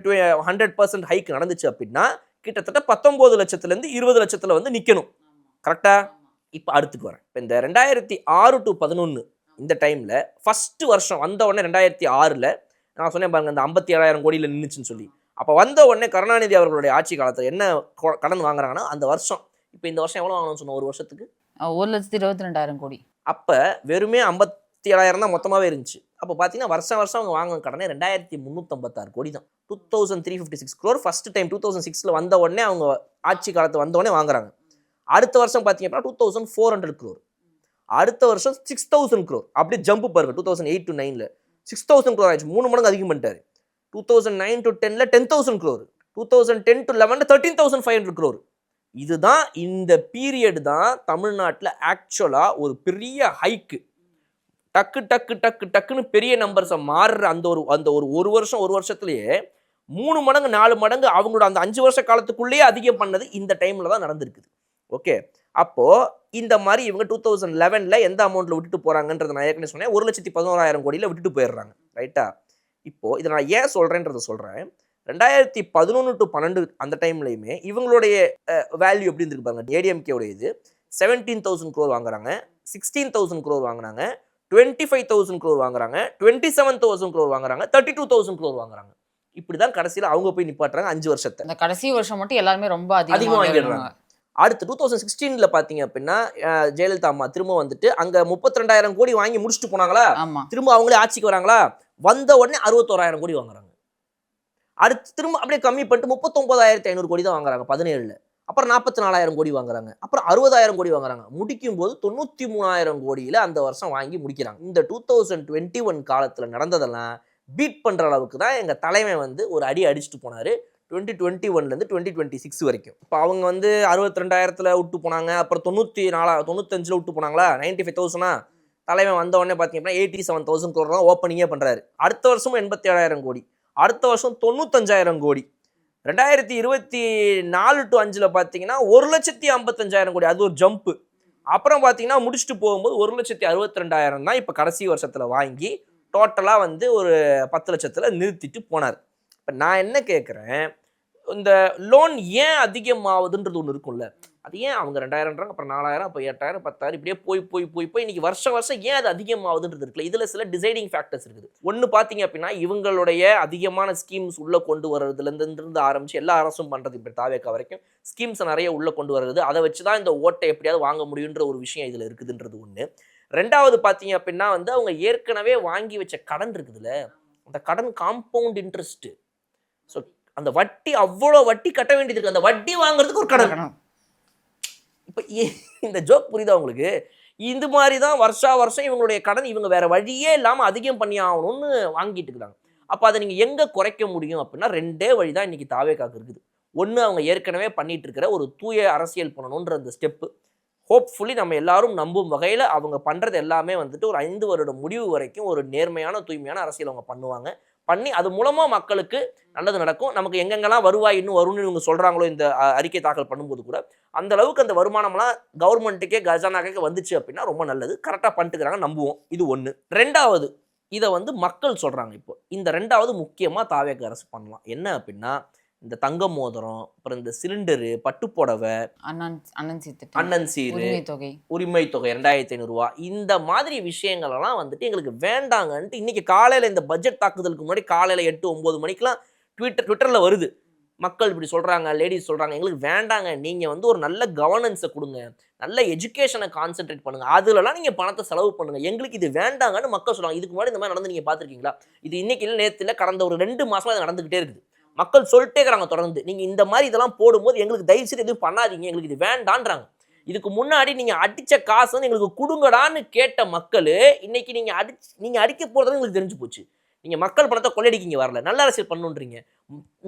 100% ஹைக் நடந்துச்சு அப்படின்னா கிட்டத்தட்ட 19 லட்சத்துல இருந்து 20 லட்சத்துல வந்து நிக்கணும். கரெக்டா? இப்ப அடுத்துக்கு வரேன். இந்த 2006 to 11 இந்த டைம்ல ஃபர்ஸ்ட் வருஷம் வந்த உடனே 2006ல நான் சொன்னேன் பாருங்க, இந்த 57,000 கோடியில நின்றுச்சுன்னு சொல்லி. அப்போ வந்த உடனே கருணாநிதி அவர்களுடைய ஆட்சி காலத்தில் என்ன கடன் வாங்குறாங்கன்னா அந்த வருஷம், இப்போ இந்த வருஷம் எவ்வளோ வாங்கணும்னு சொன்னோம்? ஒரு வருஷத்துக்கு 1,22,000 கோடி. அப்போ வெறுமே 57,000 தான் மொத்தமாகவே இருந்துச்சு. அப்போ பார்த்தீங்கன்னா வருஷம் அவங்க வாங்கின கடனே 2,356 கோடி தான். 2,356 crore ஃபர்ஸ்ட் டைம் 2006ல வந்த உடனே அவங்க ஆட்சி காலத்து வந்த உடனே வாங்குறாங்க. அடுத்த வருஷம் பார்த்தீங்க அப்படின்னா 2,400 crore. அடுத்த வருஷம் 6,000 crore. அப்படியே ஜம்ப் பாருங்க. 2008 to 9ல 6,000 crore ஆயிடுச்சு. 3 மடங்கு அதிகம் பண்ணிட்டாரு. 2009 to 10ல 10,000 crore. 2010 to 11ல 13,500 crore. இதுதான் இந்த பீரியட் தான் தமிழ்நாட்டில் ஆக்சுவலா ஒரு பெரிய ஹைக்கு. டக்கு டக்கு டக்கு டக்குன்னு பெரிய நம்பர்ஸை மாறுற அந்த ஒரு வருஷத்துலயே 3 மடங்கு 4 மடங்கு அவங்களோட அந்த 5 வருஷ காலத்துக்குள்ளேயே அதிகம் பண்ணது இந்த டைம்ல தான் நடந்திருக்குது. ஓகே, அப்போ இந்த மாதிரி இவங்க 2011ல எந்த அமௌண்ட்ல விட்டுட்டு போறாங்கன்றத நான் ஏற்கனவே சொன்னேன். 1,11,000 கோடியில விட்டுட்டு போயிடுறாங்க. ரைட்டா? இப்போ இதை நான் ஏன் சொல்றேன்றதை சொல்றேன். 2011 to 12 அந்த டைம்லையுமே இவங்களுடைய வேல்யூ எப்படி இருந்திருக்கு பாருங்க. ஏடிஎம்கே இது 17,000 crore வாங்குறாங்க, 16,000 crore வாங்குறாங்க, 25,000 crore வாங்குறாங்க, 27,000 crore வாங்குறாங்க, 32,000 crore வாங்குறாங்க. இப்படிதான் கடைசியில அவங்க போய் நிப்பாட்டுறாங்க 5 வருஷத்தை. இந்த கடைசி வருஷம் மட்டும் எல்லாருமே ரொம்ப அதிகமா வாங்கிடுறாங்க. அடுத்து 2016ல பாத்தீங்க அப்படின்னா ஜெயலலிதா அம்மா திரும்ப வந்துட்டு அங்க 32,000 கோடி வாங்கி முடிச்சுட்டு போனாங்களா, திரும்ப அவங்களே ஆட்சிக்கு வராங்களா, வந்த உடனே 61,000 கோடி வாங்குறாங்க. அடுத்து திரும்ப அப்படியே கம்மி பண்ணிட்டு 39,500 கோடி தான் வாங்குறாங்க 17ல. அப்புறம் 44,000 கோடி வாங்குறாங்க, அப்புறம் 60,000 கோடி வாங்குறாங்க. முடிக்கும் போது 93,000 கோடியில அந்த வருஷம் வாங்கி முடிக்கிறாங்க. இந்த 2021 காலத்துல நடந்ததெல்லாம் பீட் பண்ற அளவுக்கு தான் எங்க தலைமை வந்து ஒரு அடி அடிச்சுட்டு போனாரு 2021லேருந்து 2026 வரைக்கும். இப்போ அவங்க வந்து 62,000ல விட்டு போனாங்க, அப்புறம் 95ல விட்டு போனாங்களா, 95,000. தலைமை வந்த உடனே பார்த்தீங்கன்னா 87,000 crore தான் ஓப்பனிங்கே பண்ணுறாரு. அடுத்த வருஷமும் 87,000 கோடி, அடுத்த வருஷம் 95,000 கோடி. 2024 to 5ல பார்த்தீங்கன்னா 1,55,000 கோடி, அது ஒரு ஜம்ப்பு. அப்புறம் பார்த்தீங்கன்னா முடிச்சுட்டு போகும்போது 1,62,000 தான் இப்போ கடைசி வருஷத்தில் வாங்கி டோட்டலாக வந்து ஒரு 10 லட்சத்தில் நிறுத்திட்டு போனார். இப்போ நான் என்ன கேட்குறேன், இந்த லோன் ஏன் அதிகமாகுதுன்றது ஒன்று இருக்கும்ல. அது ஏன் அவங்க 2000ன்றாங்க, அப்புறம் 4000, அப்போ 8000, 10,000 இப்படியே போய் இன்னைக்கு வருஷம் ஏன் அது அதிகமாகுதுன்றது இருக்குல்ல. இதுல சில டிசைடிங் ஃபேக்டர்ஸ் இருக்குது. ஒன்று பார்த்தீங்க அப்படின்னா, இவங்களுடைய அதிகமான ஸ்கீம்ஸ் உள்ள கொண்டு வர்றதுலேருந்து ஆரம்பிச்சு எல்லா அரசும் பண்றது, இப்போ தாவேக்கா வரைக்கும் ஸ்கீம்ஸை நிறைய உள்ள கொண்டு வர்றது, அதை வச்சு தான் இந்த ஓட்டை எப்படியாவது வாங்க முடியுன்ற ஒரு விஷயம் இதுல இருக்குதுன்றது ஒன்று. ரெண்டாவது பார்த்தீங்க அப்படின்னா வந்து அவங்க ஏற்கனவே வாங்கி வச்ச கடன் இருக்குதுல்ல, அந்த கடன் காம்பவுண்ட் இன்ட்ரெஸ்ட். ஸோ அந்த வட்டி அவ்வளோ வட்டி கட்ட வேண்டியது இருக்கு. அந்த வட்டி வாங்குறதுக்கு ஒரு கடன். இப்போ இந்த ஜோக் புரியுதா உங்களுக்கு? இந்த மாதிரி தான் வருஷம் இவங்களுடைய கடன் இவங்க வேற வழியே இல்லாமல் அதிகம் பண்ணி ஆகணும்னு வாங்கிட்டு இருக்கிறாங்க. அப்போ அதை நீங்கள் எங்கே குறைக்க முடியும் அப்படின்னா 2 வழி தான் இன்னைக்கு தாவேக்காக்கு இருக்குது. ஒன்று, அவங்க ஏற்கனவே பண்ணிட்டு இருக்கிற ஒரு தூய அரசியல் பண்ணணுன்ற அந்த ஸ்டெப்பு. ஹோப்ஃபுல்லி நம்ம எல்லாரும் நம்பும் வகையில் அவங்க பண்ணுறது எல்லாமே வந்துட்டு ஒரு 5 வருட முடிவு வரைக்கும் ஒரு நேர்மையான தூய்மையான அரசியல் அவங்க பண்ணுவாங்க. பண்ணி அது மூலமாக மக்களுக்கு நல்லது நடக்கும். நமக்கு எங்கெங்கெல்லாம் வருவாய் இன்னும் வரும்னு இவங்க சொல்கிறாங்களோ இந்த அறிக்கை தாக்கல் பண்ணும்போது கூட, அந்த அளவுக்கு அந்த வருமானம்லாம் கவர்மெண்ட்டுக்கே கஜானாக்கே வந்துச்சு அப்படின்னா ரொம்ப நல்லது. கரெக்டாக பண்ணிட்டுக்கிறாங்க, நம்புவோம். இது ஒன்று. ரெண்டாவது, இதை வந்து மக்கள் சொல்கிறாங்க. இப்போ இந்த ரெண்டாவது முக்கியமாக தாவேக்கா அரசு பண்ணலாம். என்ன அப்படின்னா, இந்த தங்க மோதிரம், அப்புறம் இந்த சிலிண்டரு, பட்டுப்புடவை, அண்ணன் சீரு, உரிமை தொகை 2500 ரூபா, இந்த மாதிரி விஷயங்கள் எல்லாம் வந்துட்டு எங்களுக்கு வேண்டாங்கன்ட்டு இன்னைக்கு காலையில் இந்த பட்ஜெட் தாக்குதலுக்கு முன்னாடி காலையில் 8-9 மணிக்கெல்லாம் ட்விட்டரில் வருது. மக்கள் இப்படி சொல்கிறாங்க, லேடிஸ் சொல்கிறாங்க, எங்களுக்கு வேண்டாங்க, நீங்கள் வந்து ஒரு நல்ல கவர்னன்ஸை கொடுங்க, நல்ல எஜுகேஷனை கான்சென்ட்ரேட் பண்ணுங்கள், அதுலலாம் நீங்கள் பணத்தை செலவு பண்ணுங்கள், எங்களுக்கு இது வேண்டாங்கன்னு மக்கள் சொல்கிறாங்க. இதுக்கு முன்னாடி இந்த மாதிரி நடந்து நீங்கள் பார்த்துருக்கீங்களா? இது இன்னைக்கு இல்லை, நேற்று இல்லை, கடந்த ஒரு 2 மாதமாக அது நடந்துக்கிட்டே இருக்குது. மக்கள் சொல்லிட்டே இருக்கிறாங்க தொடர்ந்து, நீங்கள் இந்த மாதிரி இதெல்லாம் போடும்போது எங்களுக்கு தயவுசெய்து எதுவும் பண்ணாதீங்க, எங்களுக்கு இது வேண்டான்றாங்க. இதுக்கு முன்னாடி நீங்கள் அடித்த காசு வந்து எங்களுக்கு கொடுங்கடான்னு கேட்ட மக்கள் இன்னைக்கு நீங்கள் அடிக்க போகிறதுன்னு எங்களுக்கு தெரிஞ்சு போச்சு. நீங்கள் மக்கள் பணத்தை கொள்ளையடிக்கிங்க வரல, நல்ல அரசியல் பண்ணணுன்றீங்க,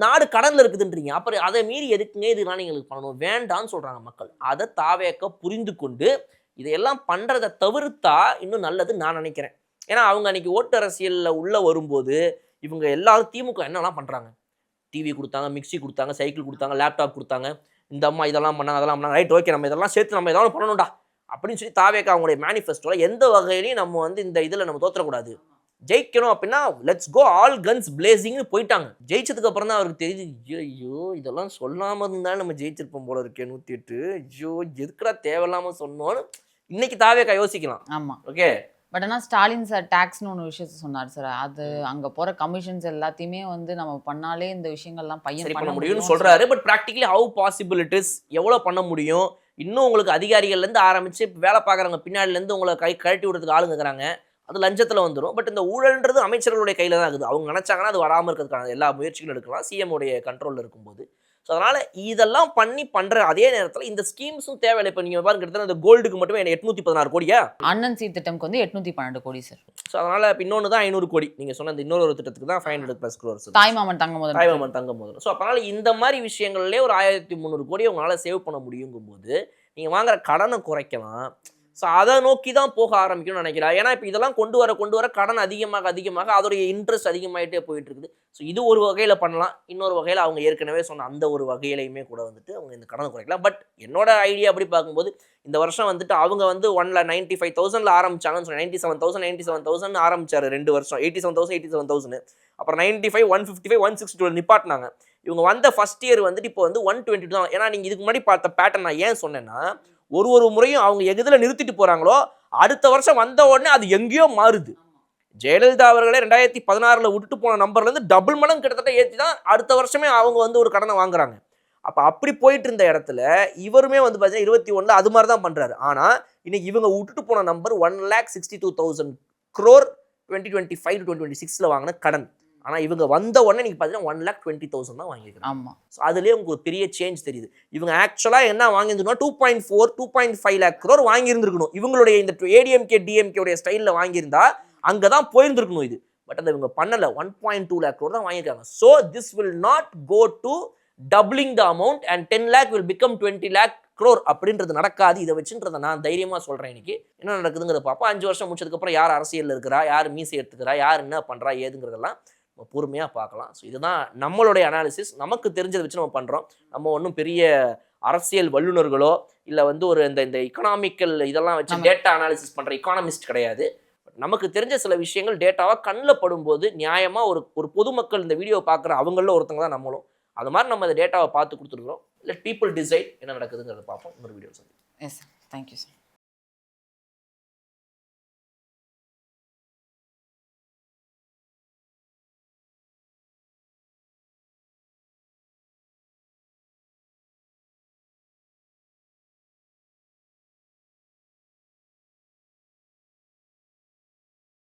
நாடு கடனில் இருக்குதுன்றீங்க, அப்புறம் அதை மீறி எதுக்குங்க இதெல்லாம் எங்களுக்கு பண்ணணும், வேண்டான்னு சொல்கிறாங்க மக்கள். அதை தாவேக்கா புரிந்து கொண்டு இதையெல்லாம் பண்ணுறதை தவிர்த்தா இன்னும் நல்லது நான் நினைக்கிறேன். ஏன்னா அவங்க அன்றைக்கி ஓட்டு அரசியலில் உள்ளே வரும்போது இவங்க எல்லாரும் திமுக என்னெல்லாம் பண்ணுறாங்க, டிவி கொடுத்தாங்க, மிக்சி கொடுத்தாங்க, சைக்கிள் கொடுத்தாங்க, லேப்டாப் கொடுத்தாங்க, இந்த அம்மா இதெல்லாம் பண்ணாங்க, அதெல்லாம் பண்ணாங்க, ரைட் ஓகே நம்ம இதெல்லாம் சேர்த்து நம்ம ஏதாவது பண்ணணும்டா அப்படின்னு சொல்லி தாவேக்கா அவங்களுடைய மேனிஃபெஸ்டோவில் எந்த வகையிலையும் நம்ம வந்து இந்த இதில் நம்ம தோற்றக்கூடாது, ஜெயிக்கணும் அப்படின்னா லெட்ஸ் கோ ஆல் கன்ஸ் பிளேசிங்னு போயிட்டாங்க. ஜெயிச்சதுக்கு அப்புறம் தான் அவருக்கு தெரியுது, ஐயோ இதெல்லாம் சொல்லாமல் இருந்தாலும் நம்ம ஜெயிச்சிருப்போம் போல இருக்கே 108, ஐயோ எதுக்குடா தேவையில்லாமல் சொன்னோன்னு இன்னைக்கு தாவேக்கா யோசிக்கலாம். ஆமாம், ஓகே. பட் ஆனால் ஸ்டாலின் சார் டேக்ஸ்னு ஒன்று விஷயத்த சொன்னார் சார். அது அங்கே போகிற கமிஷன்ஸ் எல்லாத்தையுமே வந்து நம்ம பண்ணாலே இந்த விஷயங்கள்லாம் பையன் பண்ண முடியும்னு சொல்கிறாரு. But practically how possible it is, எவ்வளோ பண்ண முடியும்? இன்னும் உங்களுக்கு அதிகாரிகள்லேருந்து ஆரம்பித்து வேலை பார்க்குறவங்க பின்னாடிலேருந்து உங்களை கழட்டி விடுறதுக்கு ஆளுங்க இருக்கிறாங்க, அது லஞ்சத்தில் வந்துடும். பட் இந்த ஊழல்ன்றது அமைச்சர்களுடைய கையில் தான் இருக்குது. அவங்க நினச்சாங்கன்னா அது வராமல் இருக்கிறதுக்கான எல்லா முயற்சிகளும் எடுக்கலாம் சிஎம் உடைய கண்ட்ரோலில் இருக்கும்போது. ஸோ அதனால் இதெல்லாம் பண்ணுற அதே நேரத்தில் இந்த ஸ்கீம்ஸும் தேவையில்லை. இப்போ நீங்கள் பாருங்க, கிட்டத்தட்ட இந்த கோல்டுக்கு மட்டுமே 816 கோடியா, அண்ணன் சீர் திட்டம்க்கு வந்து 812 கோடி சார். ஸோ அதனால் இப்போ இன்னொன்று தான் 500 கோடி நீங்கள் சொன்ன இந்த இன்னொரு திட்டத்துக்கு தான் 500+ crores தாய்மாமன் தங்க முதல். ஸோ அதனால் இந்த மாதிரி விஷயங்கள்லேயே ஒரு 1300 கோடி உங்களால் சேவ் பண்ண முடியுங்கும்போது நீங்கள் வாங்குற கடனை குறைக்கலாம். ஸோ அதை நோக்கி தான் போக ஆரம்பிக்கணும்னு நினைக்கிறேன். ஏன்னா இப்போ இதெல்லாம் கொண்டு வர கடன் அதிகமாக அதோடைய இன்ட்ரெஸ்ட் அதிகமாகிட்டே போயிட்டு இருக்குது. ஸோ இது ஒரு வகையில் பண்ணலாம். இன்னொரு வகையில் அவங்க ஏற்கனவே சொன்ன அந்த ஒரு வகையிலையுமே கூட வந்துட்டு அவங்க இந்த கடனை குறைக்கலாம். பட் என்னோட ஐடியா அப்படி பார்க்கும்போது இந்த வருஷம் வந்துட்டு அவங்க வந்து 1,95,000 ஆரம்பிச்சாங்கன்னு சொன்னேன். 97,000 ஆரம்பிச்சாரு 2 வருஷம், 87,000 அப்புறம் 95, 155, 162 நிப்பாட்டினாங்க. இவங்க வந்த ஃபர்ஸ்ட் இயர் வந்துட்டு இப்போ வந்து 122 தான். ஏன்னா நீங்கள் இதுக்கு முன்னாடி பார்த்த பேட்டர்ன் நான் ஏன் சொன்னேன்னா, ஒரு முறையும் அவங்க எதில் நிறுத்திட்டு போகிறாங்களோ அடுத்த வருஷம் வந்த உடனே அது எங்கேயோ மாறுது. ஜெயலலிதா அவர்களே 2016 விட்டுட்டு போன நம்பர்லேருந்து டபுள் மடங்கு கிட்டத்தட்ட ஏற்றி தான் அடுத்த வருஷமே அவங்க வந்து ஒரு கடனை வாங்குறாங்க. அப்போ அப்படி போயிட்டு இருந்த இடத்துல இவருமே வந்து பார்த்தீங்கன்னா 21 அது மாதிரி தான் பண்ணுறாரு. ஆனால் இன்னைக்கு இவங்க விட்டுட்டு போன நம்பர் 1,62,000 crore 2025-2026 வாங்கின கடன். ஆனால் இவங்க வந்த உடனே நீங்கள் பார்த்தீங்கன்னா 1,20,000 தான் வாங்கியிருக்காங்க. ஆமாம். ஸோ அதுலேயே உங்களுக்கு ஒரு பெரிய சேஞ்ச் தெரியுது. இவங்க ஆக்சுவலாக என்ன வாங்கியிருந்தோம்னா 2.4, 2.5 lakh crore வாங்கியிருந்துருக்கணும். இவங்களுடைய இந்த ஏடிஎம்கே டிஎம்கேடைய ஸ்டைலில் வாங்கியிருந்தா அங்கே தான் போயிருந்துருக்கணும் இது. பட் அதை இவங்க பண்ணலை. 1.2 lakh crore தான் வாங்கியிருக்காங்க. So this will not go to doubling the amount and 10 lakh will become 20 lakh crore அப்படின்றது நடக்காது. இதை வச்சுன்றதை நான் தைரியமாக சொல்கிறேன். இன்னைக்கு என்ன நடக்குதுங்கிறத பார்ப்போம். 5 வருஷம் முடிச்சதுக்கப்புறம் யார் அரசியலில் இருக்கிறா, யார் மீசை எடுத்துக்கிறா, யார் என்ன பண்ணுறா ஏதுங்கிறதெல்லாம் நம்ம பொறுமையாக பார்க்கலாம். ஸோ இதுதான் நம்மளுடைய அனாலிசிஸ். நமக்கு தெரிஞ்சதை வச்சு நம்ம பண்ணுறோம். நம்ம ஒன்றும் பெரிய அரசியல் வல்லுநர்களோ இல்லை வந்து ஒரு இந்த எக்கனாமிக்கல் இதெல்லாம் வச்சு டேட்டா அனாலிசிஸ் பண்ணுற எக்கானமிஸ்ட் கிடையாது. நமக்கு தெரிஞ்ச சில விஷயங்கள் டேட்டாவாக கண்ணில் படும்போது நியாயமாக ஒரு பொதுமக்கள் இந்த வீடியோவை பார்க்குற அவங்களில் ஒருத்தங்க தான் நம்மளும். அது மாதிரி நம்ம இந்த டேட்டாவை பார்த்து கொடுத்துருக்குறோம். லெட் பீப்புள் டிசைட் என்ன நடக்குதுங்கிறத பார்ப்போம் இன்னொரு வீடியோ சொல்லி. Yes sir, thank you sir.